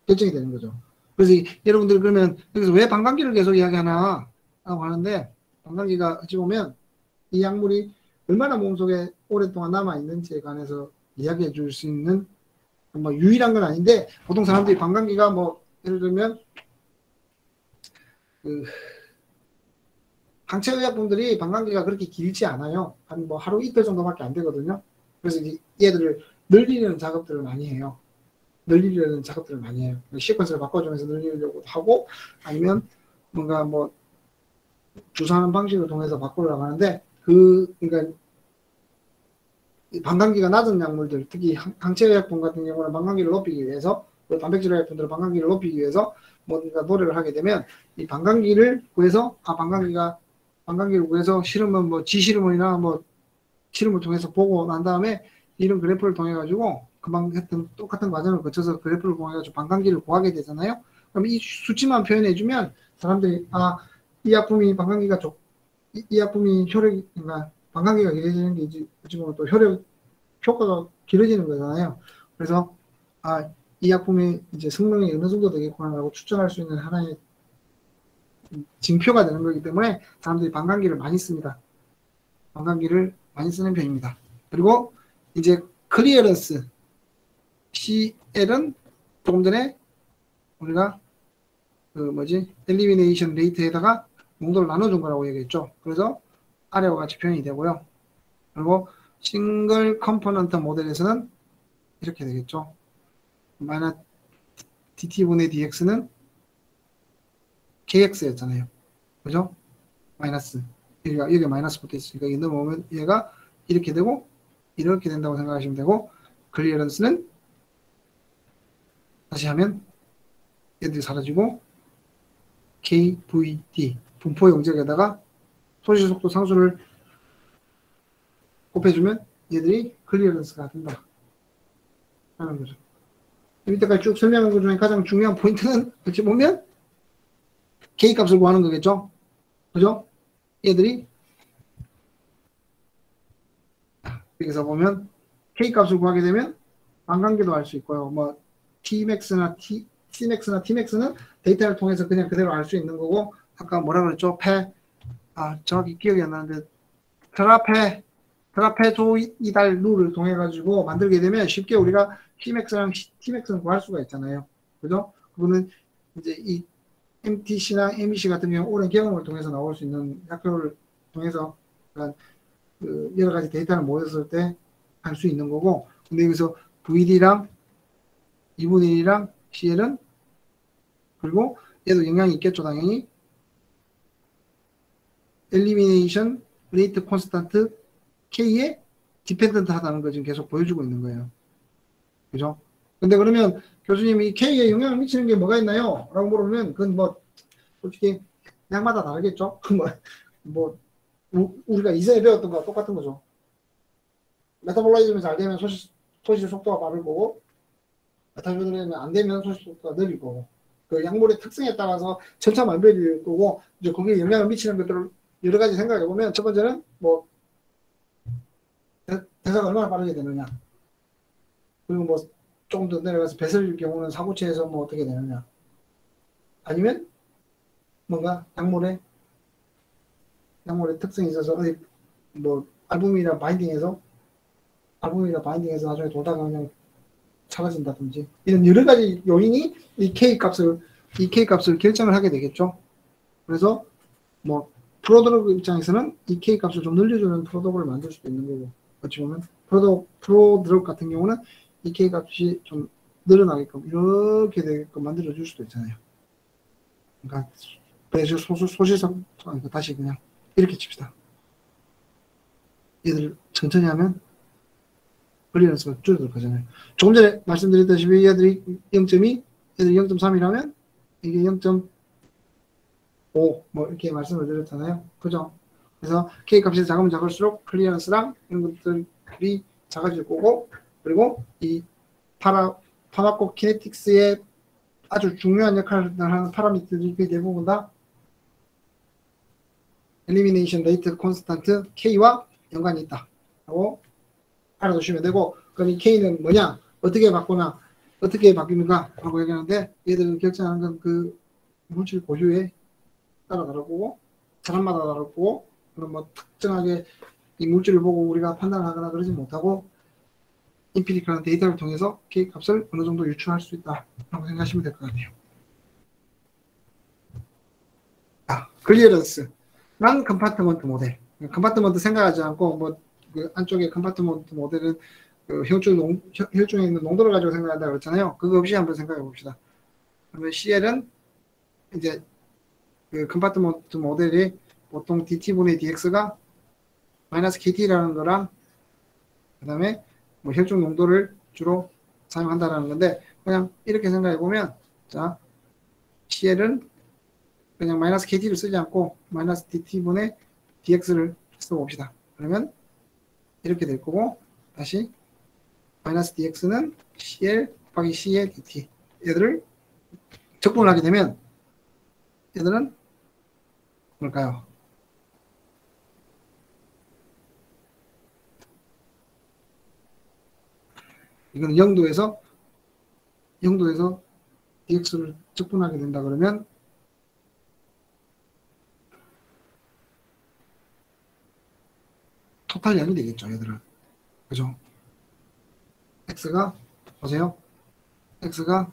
결정이 되는 거죠. 그래서 여러분들 그러면 여기서 왜 반감기를 계속 이야기하나 하고 하는데, 반감기가 어찌 보면 이 약물이 얼마나 몸속에 오랫동안 남아있는지에 관해서 이야기해 줄 수 있는 뭐 유일한 건 아닌데, 보통 사람들이 반감기가 뭐 예를 들면 그 항체의약품들이 반감기가 그렇게 길지 않아요. 한 뭐 하루 이틀 정도밖에 안 되거든요. 그래서 얘들을 늘리는 작업들을 많이 해요. 시퀀스를 바꿔주면서 늘리려고 하고, 아니면 뭔가 뭐 주사하는 방식을 통해서 바꾸려고 하는데, 그러니까 반감기가 낮은 약물들, 특히 항체의약품 같은 경우는 반감기를 높이기 위해서, 단백질 의약품들은 반감기를 높이기 위해서 뭔가 노력을 하게 되면, 이 반감기를 구해서 반감기를 구해서 실험은 뭐 지실험이나 뭐 실험을 통해서 보고 난 다음에 이런 그래프를 통해 가지고 금방 했던 똑같은 과정을 거쳐서 그래프를 통해 가지고 반감기를 구하게 되잖아요. 그럼 이 수치만 표현해 주면 사람들이 이 약품이 반감기가 이 약품이 그러니까 반감기가 길어지는 게 어찌 보면 또 효과가 길어지는 거잖아요. 그래서 이 약품이 이제 성능이 어느 정도 되겠구나라고 추정할 수 있는 하나의 징표가 되는 거기 때문에 사람들이 반감기를 많이 씁니다. 반감기를 많이 쓰는 편입니다. 그리고 이제 클리어런스 CL은 조금 전에 우리가 엘리미네이션 레이트에다가 농도를 나눠준 거라고 얘기했죠. 그래서 아래와 같이 표현이 되고요. 그리고 싱글 컴포넌트 모델에서는 이렇게 되겠죠. 마이너스 DT분의 DX는 KX였잖아요. 그죠? 마이너스. 여기 마이너스 붙어 있으니까 이거 넘어오면 얘가 이렇게 되고 이렇게 된다고 생각하시면 되고, 클리어런스는 다시 하면 얘들이 사라지고 KVD 분포 영역에다가 소실 속도 상수를 곱해주면 얘들이 클리어런스가 된다 하는 거죠. 이때까지 쭉 설명한 것 중에 가장 중요한 포인트는 어찌 보면 K 값을 구하는 거겠죠. 그죠? 얘들이 여기서 보면 K 값을 구하게 되면 반감기도 알 수 있고요. 뭐 Tmax나 Tmax는 데이터를 통해서 그냥 그대로 알 수 있는 거고, 아까 뭐라 그랬죠? 정확히 기억이 안 나는데 트라페조이달 룰을 통해 가지고 만들게 되면 쉽게 우리가 Tmax는 구할 수가 있잖아요. 그죠? 그거는 이제 이 MTC나 MEC 같은 경우 오랜 경험을 통해서 나올 수 있는 약표를 통해서 여러 가지 데이터를 모였을 때 알 수 있는 거고, 근데 여기서 VD랑 2분의 1이랑 CL은, 그리고 얘도 영향이 있겠죠, 당연히. 엘리미네이션 레이트 콘스턴트 K에 디펜던트 하다는 걸 지금 계속 보여주고 있는 거예요. 그죠? 근데 그러면 교수님이 K에 영향을 미치는 게 뭐가 있나요? 라고 물어보면, 그건 뭐 솔직히 약마다 다르겠죠. 우리가 이전에 배웠던 거와 똑같은 거죠. 메타볼라이즘이 잘 되면 소실 속도가 빠를 거고, 메타볼라이즘이 안 되면 소실 속도가 느릴 거고, 그 약물의 특성에 따라서 천차만별일 거고, 이제 거기에 영향을 미치는 것들을 여러 가지 생각해 보면, 첫 번째는 뭐 대사가 얼마나 빠르게 되느냐, 그리고 뭐 조금 더 내려가서 배설일 경우는 사고체에서 뭐 어떻게 되느냐, 아니면 뭔가 약물의 특성이 있어서 뭐 알부민이랑 바인딩해서 나중에 돌다가 그냥 사라진다든지, 이런 여러 가지 요인이 이 K 값을 결정을 하게 되겠죠. 그래서 뭐 프로드러그 입장에서는 이 K 값을 좀 늘려주는 프로덕을 만들 수도 있는 거고, 어찌 보면 프로드러그 같은 경우는 이 K 값이 좀 늘어나게끔 이렇게 되게끔 만들어 줄 수도 있잖아요. 그러니까 소실성 다시 그냥 이렇게 칩시다. 얘들 천천히 하면 클리어런스가 줄어들 거잖아요. 조금 전에 말씀드렸다시피 얘들이 0.2, 얘들이 0.3이라면 이게 0.5 뭐 이렇게 말씀을 드렸잖아요. 그죠? 그래서 K 값이 작으면 작을수록 클리어런스랑 이런 것들이 작아질 거고, 그리고 이 파마코키네틱스의 아주 중요한 역할을 하는 파라미터들이 대부분 다 엘리미네이션 레이트 콘스탄트 K와 연관이 있다라고 알아두시면 되고, 그럼 이 K는 뭐냐, 어떻게 바꾸나, 어떻게 바뀝니까? 라고 얘기하는데, 얘들은 결정하는 건 그 물질 고유에 따라 다르고, 사람마다 다르고, 그럼 뭐 특정하게 이 물질을 보고 우리가 판단하거나 그러지 못하고, 인피니컬한 데이터를 통해서 K 값을 어느 정도 유추할 수 있다라고 생각하시면 될 것 같아요. 클리어런스. 난 컴파트먼트 모델. 컴파트먼트 생각하지 않고, 뭐, 그 안쪽에 컴파트먼트 모델은 그 혈중에 있는 농도를 가지고 생각한다 그랬잖아요. 그거 없이 한번 생각해 봅시다. 그러면 CL은 이제 그 컴파트먼트 모델이 보통 DT분의 DX가 마이너스 KT라는 거랑, 그 다음에 뭐 혈중 농도를 주로 사용한다라는 건데, 그냥 이렇게 생각해 보면, 자, CL은 그냥 마이너스 KT를 쓰지 않고 마이너스 DT분의 DX를 써봅시다. 그러면 이렇게 될 거고, 다시 마이너스 DX는 CL 곱하기 C의 DT. 얘들을 적분을 하게 되면 얘들은 뭘까요? 이거는 0도에서 DX를 적분하게 된다 그러면 토탈량이 되겠죠, 얘들은. 그죠? X가, 보세요. X가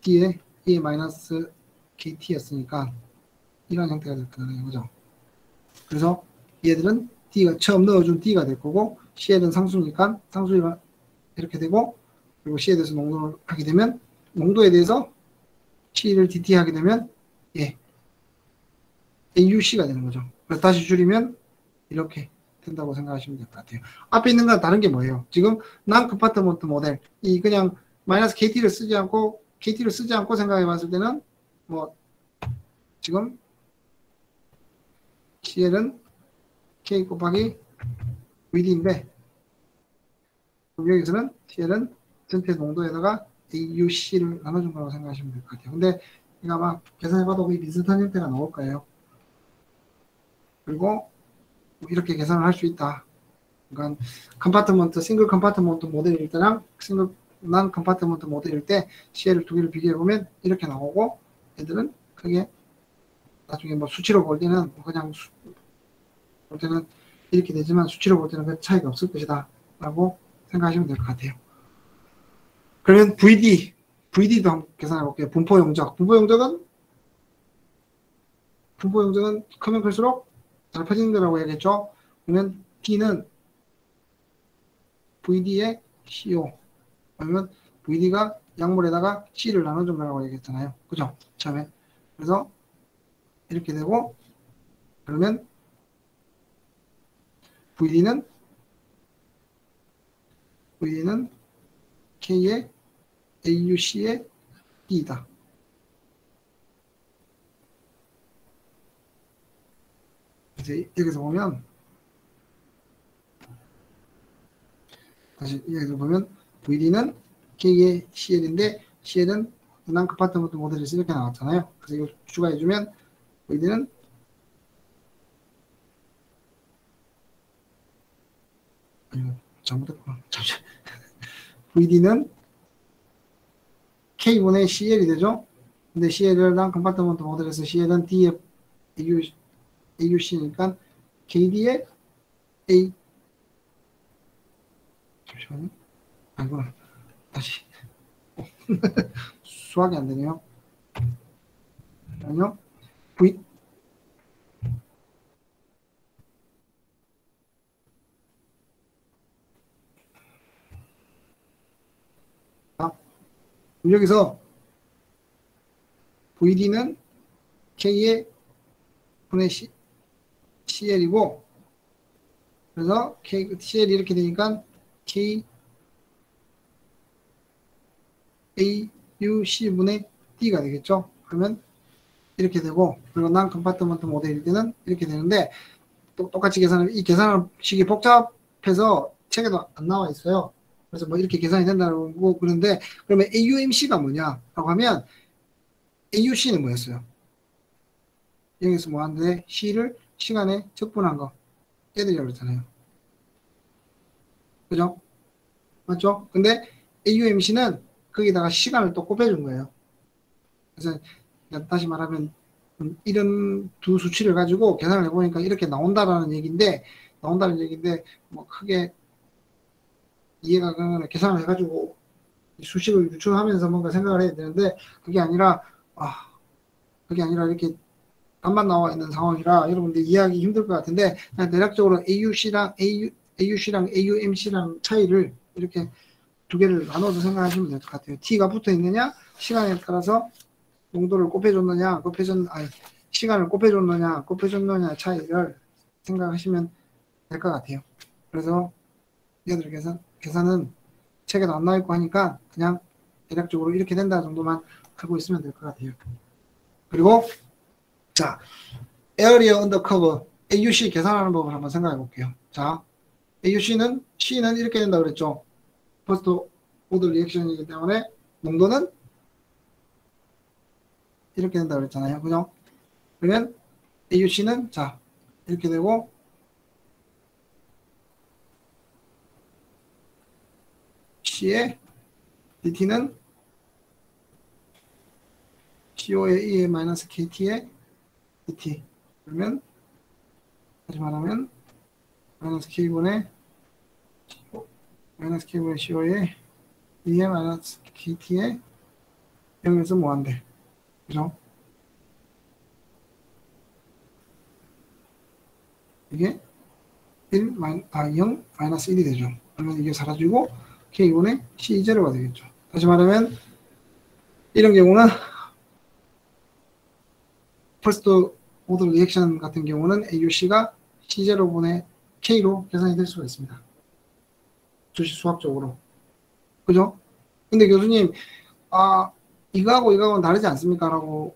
D에 E 마이너스 KT였으니까 이런 형태가 될 거예요. 그죠? 그래서 얘들은 D가 처음 넣어준 D가 될 거고, C에는 상수니까 상수가 이렇게 되고, 그리고 C에 대해서 농도를 하게 되면, 농도에 대해서 C를 DT 하게 되면, 예, AUC가 되는 거죠. 그래서 다시 줄이면 이렇게 된다고 생각하시면 될 것 같아요. 앞에 있는 건 다른 게 뭐예요? 지금 난 컴파트먼트 모델, 이 그냥 마이너스 KT를 쓰지 않고 생각해 봤을 때는, 뭐, 지금 CL은 K 곱하기 VD인데, 여기서는 CL은 전체 농도에다가 AUC를 나눠준 거라고 생각하시면 될 것 같아요. 근데 이거 아마 계산해봐도 거의 비슷한 형태가 나올 거예요. 그리고 이렇게 계산을 할 수 있다. 그러니까 싱글 컴파트먼트 모델일 때랑 난 컴파트먼트 모델일 때 CL을 두 개를 비교해 보면 이렇게 나오고, 얘들은 크게 나중에 뭐 수치로 볼 때는 그냥 볼 때는 이렇게 되지만 수치로 볼 때는 그 차이가 없을 것이다 라고 생각하시면 될 것 같아요. 그러면 VD도 한번 계산해 볼게요. 분포 용적. 분포 용적은 크면 클수록 잘 퍼지는 거라고 얘기했죠. 그러면 D는 VD의 CO, 아니면 VD가 약물에다가 C를 나눠준 거라고 얘기했잖아요. 그죠? 처음에. 그래서 이렇게 되고, 그러면 VD는 K의 AUC의 D이다. 이제 여기서 보면, 다시 여기서 보면 VD는 K의 CL인데, CL은 난 컴파트먼트 모델에서 이렇게 나왔잖아요. 그래서 이거 추가해주면 VD는 잘못했구나. 잠시. VD는 K분의 CL이 되죠. 근데 CL을 난 컴파트먼트 모델에서 CL은 D의 AUC니까 KD의 A. 잠시만요. 아이구나. 다시. 수학이 안 되네요. 아니요. 여기서 VD는 K의 분의 CL이고, 그래서 CL이 이렇게 되니까 K AUC분의 D가 되겠죠. 그러면 이렇게 되고, 그리고 난 컴파트먼트 모델일 때는 이렇게 되는데, 또 똑같이 이 계산식이 복잡해서 책에도 안 나와 있어요. 그래서 뭐 이렇게 계산이 된다고 그러는데, 그러면 AUMC가 뭐냐라고 하면 AUC는 뭐였어요? 여기서 뭐 하는데 C를 시간에 적분한 거 얘들이라고 그랬잖아요. 그죠? 맞죠? 근데 AUMC는 거기다가 시간을 또 곱해준 거예요. 그래서 다시 말하면 이런 두 수치를 가지고 계산을 해보니까 이렇게 나온다는 얘기인데 뭐 크게 이해가 가거나 계산을 해가지고 수식을 유추하면서 뭔가 생각을 해야 되는데 아 그게 아니라 이렇게 답만 나와 있는 상황이라 여러분들 이해하기 힘들 것 같은데 그냥 대략적으로 AUC랑 AUMC랑 차이를 이렇게 두 개를 나눠서 생각하시면 될 것 같아요. T가 붙어 있느냐 시간에 따라서 농도를 시간을 곱해줬느냐 차이를 생각하시면 될 것 같아요. 그래서 얘들 계산은 책에도 안 나와 있고 하니까 그냥 대략적으로 이렇게 된다 정도만 알고 있으면 될 것 같아요. 그리고 자, area under curve AUC 계산하는 법을 한번 생각해 볼게요. 자, C는 이렇게 된다 그랬죠. 퍼스트 오더 리액션이기 때문에 농도는 이렇게 된다 그랬잖아요. 그죠? 그러면 AUC는 자, 이렇게 되고 C의 DT는 CO의 E의 마이너스 KT의 DT. 그러면 다시 말하면 마이너스 K분의 CO의 E의 마이너스 KT의 0에서 뭐한대. 그죠? 이게 0 마이너스 1이 되죠. 그러면 이게 사라지고 K분의 C0가 되겠죠. 다시 말하면 이런 경우는 퍼스트 오더 리액션 같은 경우는 AUC가 C0분의 K로 계산이 될 수가 있습니다. 주식 수학적으로. 그죠? 근데 교수님, 이거하고는 다르지 않습니까? 라고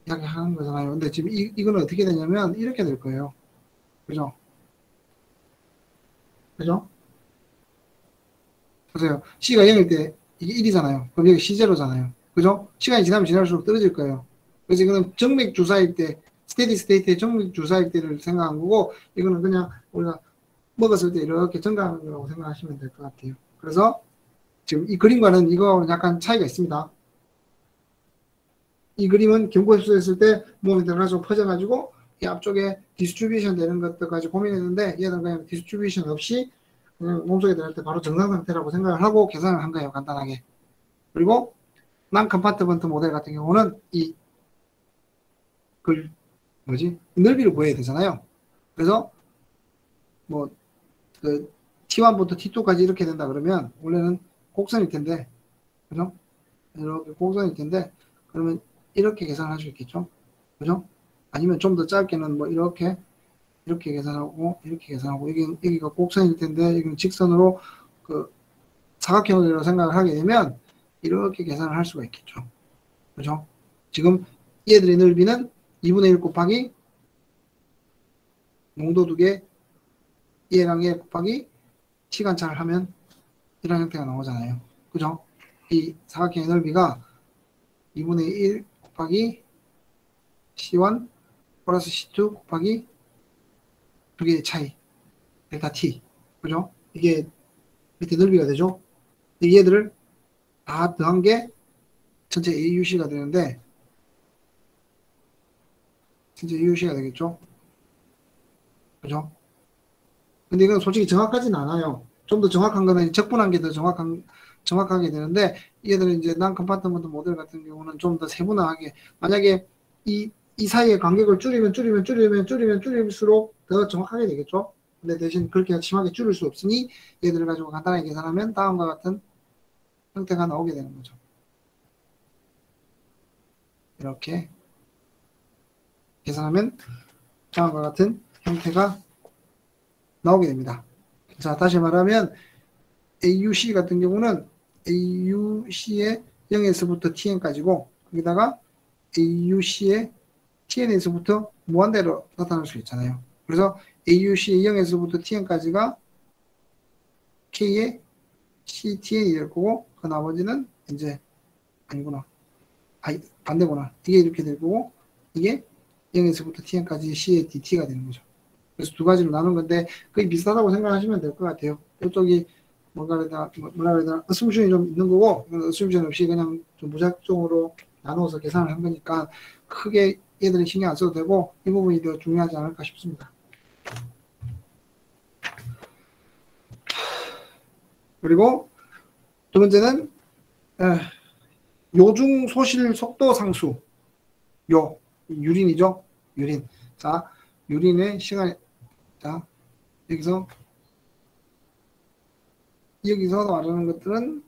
이야기하는 거잖아요. 근데 지금 이거는 어떻게 되냐면 이렇게 될 거예요. 그죠? 그죠? 보세요. C가 0일 때 이게 1이잖아요. 그럼 여기 C0잖아요. 그죠? 시간이 지나면 지날수록 떨어질 거예요. 그래서 이거는 정맥 주사일 때, 스테디 스테이트의 정맥 주사일 때를 생각한 거고, 이거는 그냥 우리가 먹었을 때 이렇게 증가하는 거라고 생각하시면 될 것 같아요. 그래서 지금 이 그림과는 이거하고는 약간 차이가 있습니다. 이 그림은 경고흡수했을 때 몸이 들어가서 퍼져가지고 이 앞쪽에 디스트리뷰션 되는 것들까지 고민했는데 얘는 그냥 디스트리뷰션 없이 그냥 몸속에 들어갈 때 바로 정상 상태라고 생각을 하고 계산을 한 거예요. 간단하게. 그리고 난 컴파트먼트 모델 같은 경우는 넓이를 구해야 되잖아요. 그래서 뭐 그 T1부터 T2까지 이렇게 된다 그러면 원래는 곡선일 텐데, 그죠? 이렇게 곡선일 텐데 그러면 이렇게 계산할 수 있겠죠, 그죠? 아니면 좀 더 짧게는 뭐 이렇게 계산하고 이렇게 계산하고 여기가 곡선일 텐데 여기는 직선으로 그 사각형이라고 생각을 하게 되면 이렇게 계산을 할 수가 있겠죠, 그죠? 지금 얘들의 넓이는 2분의 1 곱하기 농도 2개 얘랑 얘 곱하기 시간차를 하면 이런 형태가 나오잖아요. 그죠? 이 사각형의 넓이가 2분의 1 곱하기 C1 플러스 C2 곱하기 두 개의 차이 델타 T. 그죠? 이게 밑에 넓이가 되죠? 얘들을 다 더한 게 전체 AUC가 되는데 전체 AUC가 되겠죠? 그죠? 근데 이건 솔직히 정확하진 않아요. 좀 더 정확한 거는 적분한 게 더 정확하게 되는데 얘들은 이제 난 컴파트먼트 모델 같은 경우는 좀 더 세분화하게 만약에 이 사이의 간격을 줄일수록 더 정확하게 되겠죠. 근데 대신 그렇게 심하게 줄일 수 없으니 얘들을 가지고 간단하게 계산하면 다음과 같은 형태가 나오게 되는 거죠. 이렇게 계산하면 다음과 같은 형태가 나오게 됩니다. 자, 다시 말하면 AUC 같은 경우는 AUC의 0에서부터 TN까지고 거기다가 AUC의 TN에서부터 무한대로 나타날 수 있잖아요. 그래서 AUC의 0에서부터 TN까지가 K의 CTN이 될 거고, 그 나머지는 이제, 아니구나. 반대구나. 이게 이렇게 될 거고, 이게 0에서부터 tn까지 C의 dt가 되는 거죠. 그래서 두 가지로 나눈 건데, 거의 비슷하다고 생각하시면 될 것 같아요. 이쪽이 뭐라 그래야 되나, 어스츰션이 좀 있는 거고, 어스츰션 없이 그냥 좀 무작정으로 나누어서 계산을 한 거니까, 크게 얘들은 신경 안 써도 되고, 이 부분이 더 중요하지 않을까 싶습니다. 그리고 두 번째는 요중 소실 속도 상수. 유린이죠. 유린. 자, 유린의 시간. 자, 여기서 말하는 것들은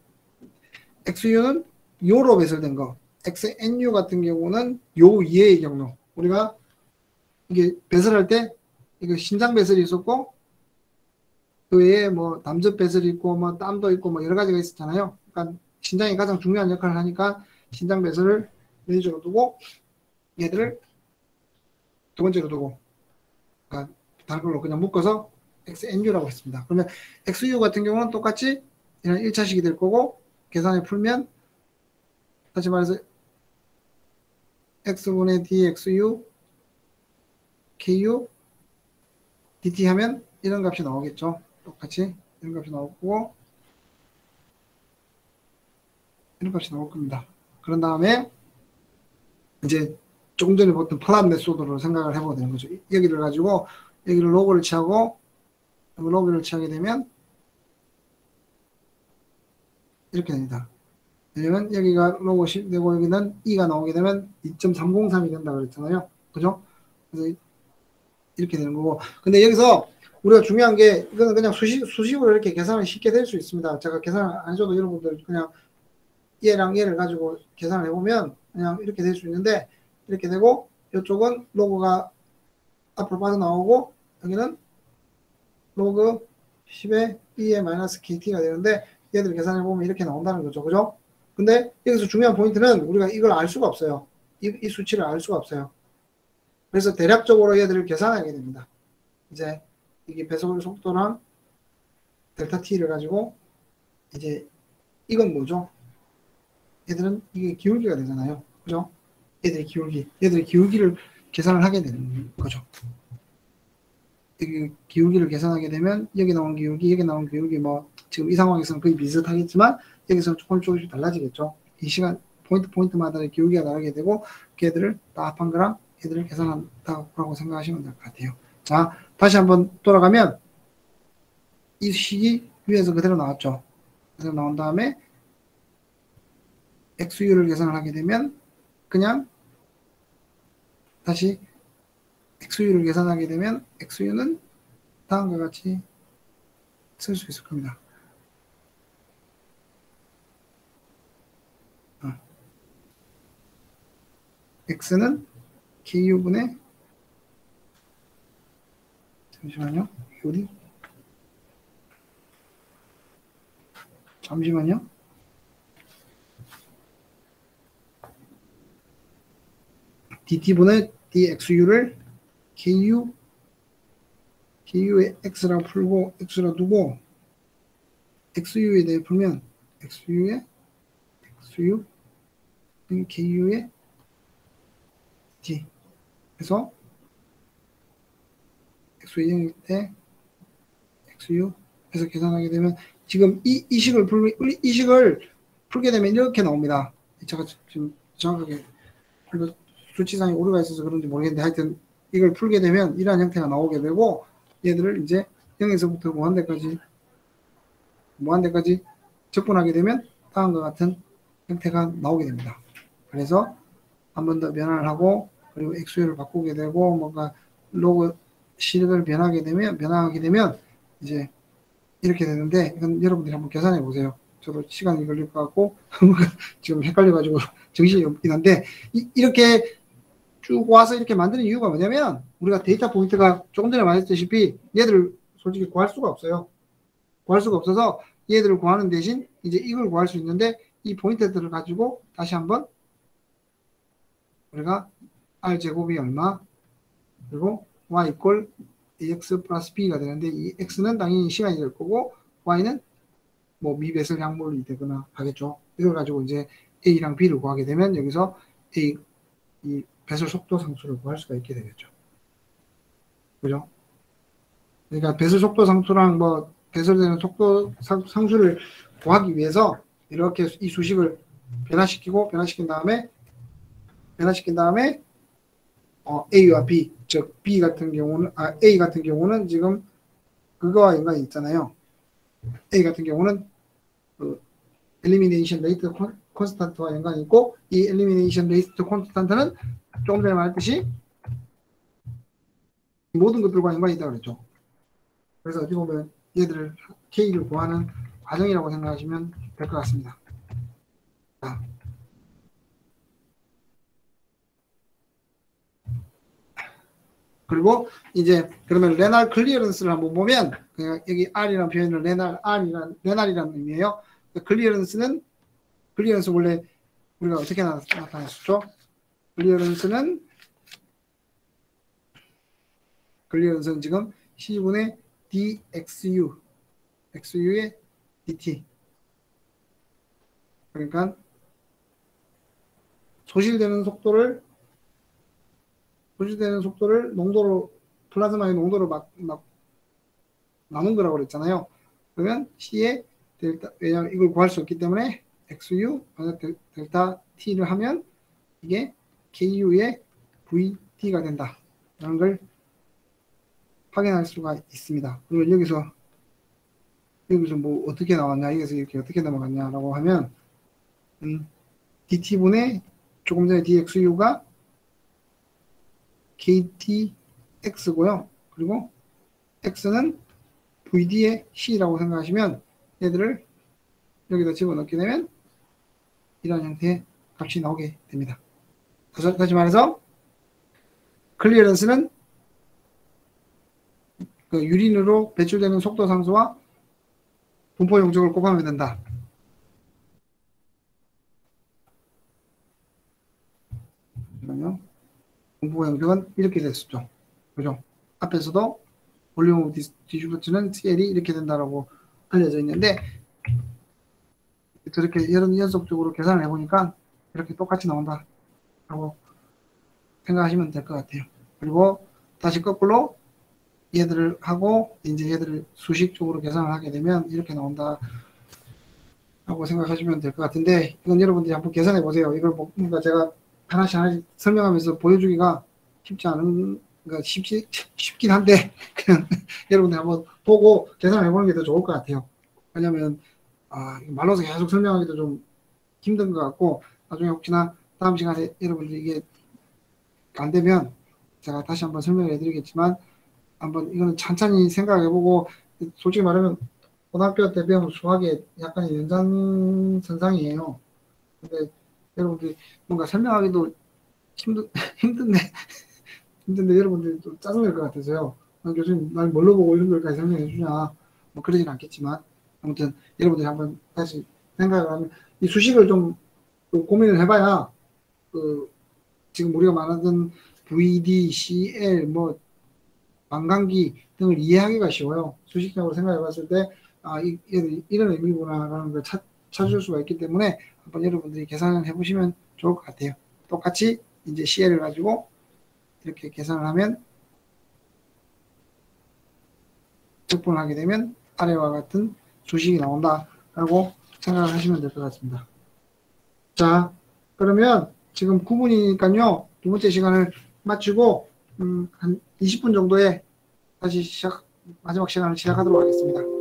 XU는 요로 배설된 거. XNU 같은 경우는 요 이하의 경로. 우리가 이게 배설할 때 이거 신장 배설이 있었고, 그 외에 뭐 남접 배설이 있고, 뭐 땀도 있고, 뭐 여러 가지가 있었잖아요. 그러니까 신장이 가장 중요한 역할을 하니까 신장 배설을 메이저로 두고, 얘들을 두 번째로 두고, 그러니까 다른 걸로 그냥 묶어서 XNU라고 했습니다. 그러면 XU 같은 경우는 똑같이 이런 1차식이 될 거고, 계산을 풀면 다시 말해서 X분의 DXU KU DT 하면 이런 값이 나오겠죠. 똑같이 이런 값이 나오고 이런 값이 나올 겁니다. 그런 다음에 이제 조금 전에 봤던 플랫 메소드로 생각을 해보게 되는 거죠. 여기를 가지고 여기를 로그를 취하고 로그를 취하게 되면 이렇게 됩니다. 왜냐면 여기가 로그 10 되고 여기는 2가 나오게 되면 2.303이 된다 그랬잖아요. 그죠? 그래서 이렇게 되는 거고. 근데 여기서 우리가 중요한 게 이거는 그냥 수식으로 이렇게 계산을 쉽게 될 수 있습니다. 제가 계산을 안 해줘도 여러분들 그냥 얘랑 얘를 가지고 계산을 해보면 그냥 이렇게 될 수 있는데 이렇게 되고 이쪽은 로그가 앞으로 빠져나오고 여기는 로그 10의 2의 마이너스 kt가 되는데 얘들 계산해보면 이렇게 나온다는 거죠. 그죠? 근데 여기서 중요한 포인트는 우리가 이걸 알 수가 없어요. 이 수치를 알 수가 없어요. 그래서 대략적으로 얘들을 계산하게 됩니다. 이제 이게 배속 속도랑 델타 t를 가지고 이제 이건 뭐죠? 얘들은 이게 기울기가 되잖아요. 그죠? 얘들이 기울기를 계산을 하게 되는 거죠. 여기 기울기를 계산하게 되면 여기 나온 기울기, 여기 나온 기울기 뭐 지금 이 상황에서는 거의 비슷하겠지만 여기서는 조금씩 달라지겠죠. 이 시간 포인트마다의 기울기가 다르게 되고 걔들을 다 합한 거랑 얘들을 계산한다고 생각하시면 될 것 같아요. 자, 다시 한번 돌아가면 이 식이 위에서 그대로 나왔죠. 그대로 나온 다음에 XU를 계산을 하게 되면 그냥 다시 XU를 계산하게 되면 XU는 다음과 같이 쓸 수 있을 겁니다. X는 KU분의 잠시만요. 요리 잠시만요. DT분의 DXU를 KU의 X라고 풀고 X라 두고 XU에 대해 풀면 XU의 XU KU의 D 그래서 XU의 0일 때 XU 해서 계산하게 되면 지금 이 식을 풀게 되면 이렇게 나옵니다. 제가 지금 정확하게 수치상에 오류가 있어서 그런지 모르겠는데 하여튼 이걸 풀게 되면 이러한 형태가 나오게 되고 얘들을 이제 0에서부터 무한대까지 적분하게 되면 다음과 같은 형태가 나오게 됩니다. 그래서 한 번 더 변환을 하고 그리고 XU를 바꾸게 되고 뭔가 로그 실을 변하게 되면 이제 이렇게 되는데 이건 여러분들이 한번 계산해 보세요. 저도 시간이 걸릴 것 같고 지금 헷갈려가지고 정신이 없긴 한데 이렇게 쭉 와서 이렇게 만드는 이유가 뭐냐면 우리가 데이터 포인트가 조금 전에 말했다시피 얘들을 솔직히 구할 수가 없어요. 구할 수가 없어서 얘들을 구하는 대신 이제 이걸 구할 수 있는데 이 포인트들을 가지고 다시 한번 우리가 r제곱이 얼마 그리고 y 이퀄 ax 플러스 b가 되는데 이 x는 당연히 시간이 될 거고 y는 뭐 미배설 약물이 되거나 하겠죠. 이걸 가지고 이제 A랑 B를 구하게 되면 여기서 A 이 배설 속도 상수를 구할 수가 있게 되겠죠. 그죠? 그러니까 배설 속도 상수랑 뭐 배설되는 속도 상수를 구하기 위해서 이렇게 이 수식을 변화시킨 다음에 A와 B, 즉 B 같은 경우는 A 같은 경우는 지금 그거와 연관이 있잖아요. A 같은 경우는 그 엘리미네이션 레이트 콘스탄트와 연관이 있고, 이 엘리미네이션 레이트 콘스탄트는 조금 전에 말했듯이 모든 것들과 연관이 있다고 그랬죠. 그래서 어떻게 보면 얘들을 K를 구하는 과정이라고 생각하시면 될 것 같습니다. 자. 그리고 이제 그러면 레날 클리어런스를 한번 보면 여기 R이라는 표현을 레날이라는 의미예요. 클리어런스 원래 우리가 어떻게 나타냈었죠? 클리어런스는 지금 C분의 xu의 dt. 그러니까 소실되는 속도를 농도로, 플라즈마의 농도로 막 나눈 거라고 그랬잖아요. 그러면 C의 델타, 왜냐하면 이걸 구할 수 없기 때문에 XU, 델타 T를 하면 이게 KU의 VT가 된다. 라는 걸 확인할 수가 있습니다. 그리고 여기서 뭐 어떻게 나왔냐, 여기서 이렇게 어떻게 넘어갔냐라고 하면, DT분의 조금 전에 DXU가 KTX고요. 그리고 X는 VD의 C라고 생각하시면 얘들을 여기다 집어넣게 되면 이런 형태의 값이 나오게 됩니다. 다시 말해서 클리어런스는 그 유린으로 배출되는 속도 상수와 분포 용적을 곱하면 된다. 잠시만요. 분포 용적은 이렇게 됐었죠. 그죠? 앞에서도 볼륨 오브 디스트리뷰트는 CL이 이렇게 된다라고 알려져 있는데, 저렇게 연속적으로 계산을 해보니까 이렇게 똑같이 나온다라고 생각하시면 될 것 같아요. 그리고 다시 거꾸로 얘들을 하고 이제 얘들을 수식적으로 계산을 하게 되면 이렇게 나온다 라고 생각하시면 될 것 같은데, 이건 여러분들이 한번 계산해 보세요. 이걸 뭔가 제가 하나씩 설명하면서 보여주기가 쉽지 않은, 그러니까 쉽긴 한데 그냥 여러분들 한번 보고 계산해 보는 게 더 좋을 것 같아요. 왜냐면 말로서 계속 설명하기도 좀 힘든 것 같고, 나중에 혹시나 다음 시간에 여러분들 이게 안 되면 제가 다시 한번 설명을 해드리겠지만, 한번 이거는 천천히 생각해보고, 솔직히 말하면 고등학교 때 배운 수학의 약간의 연장선상이에요. 근데 여러분들이 뭔가 설명하기도 힘든데 여러분들이 좀 짜증날 것 같아서요. 교수님 날 뭘로 보고 이런 걸까지 설명해 주냐, 뭐 그러진 않겠지만, 아무튼 여러분들이 한번 다시 생각을 하면 이 수식을 좀 고민을 해봐야 지금 우리가 말하던 VD, CL, 뭐 반감기 등을 이해하기가 쉬워요. 수식적으로 생각해 봤을 때 이런 의미구나라는 걸 찾을 수가 있기 때문에 한번 여러분들이 계산을 해보시면 좋을 것 같아요. 똑같이 이제 CL을 가지고 이렇게 계산을 하면 적분을 하게 되면 아래와 같은 수식이 나온다라고 생각을 하시면 될 것 같습니다. 자, 그러면 지금 9분이니까요. 두 번째 시간을 마치고 한 20분 정도에 다시 마지막 시간을 시작하도록 하겠습니다.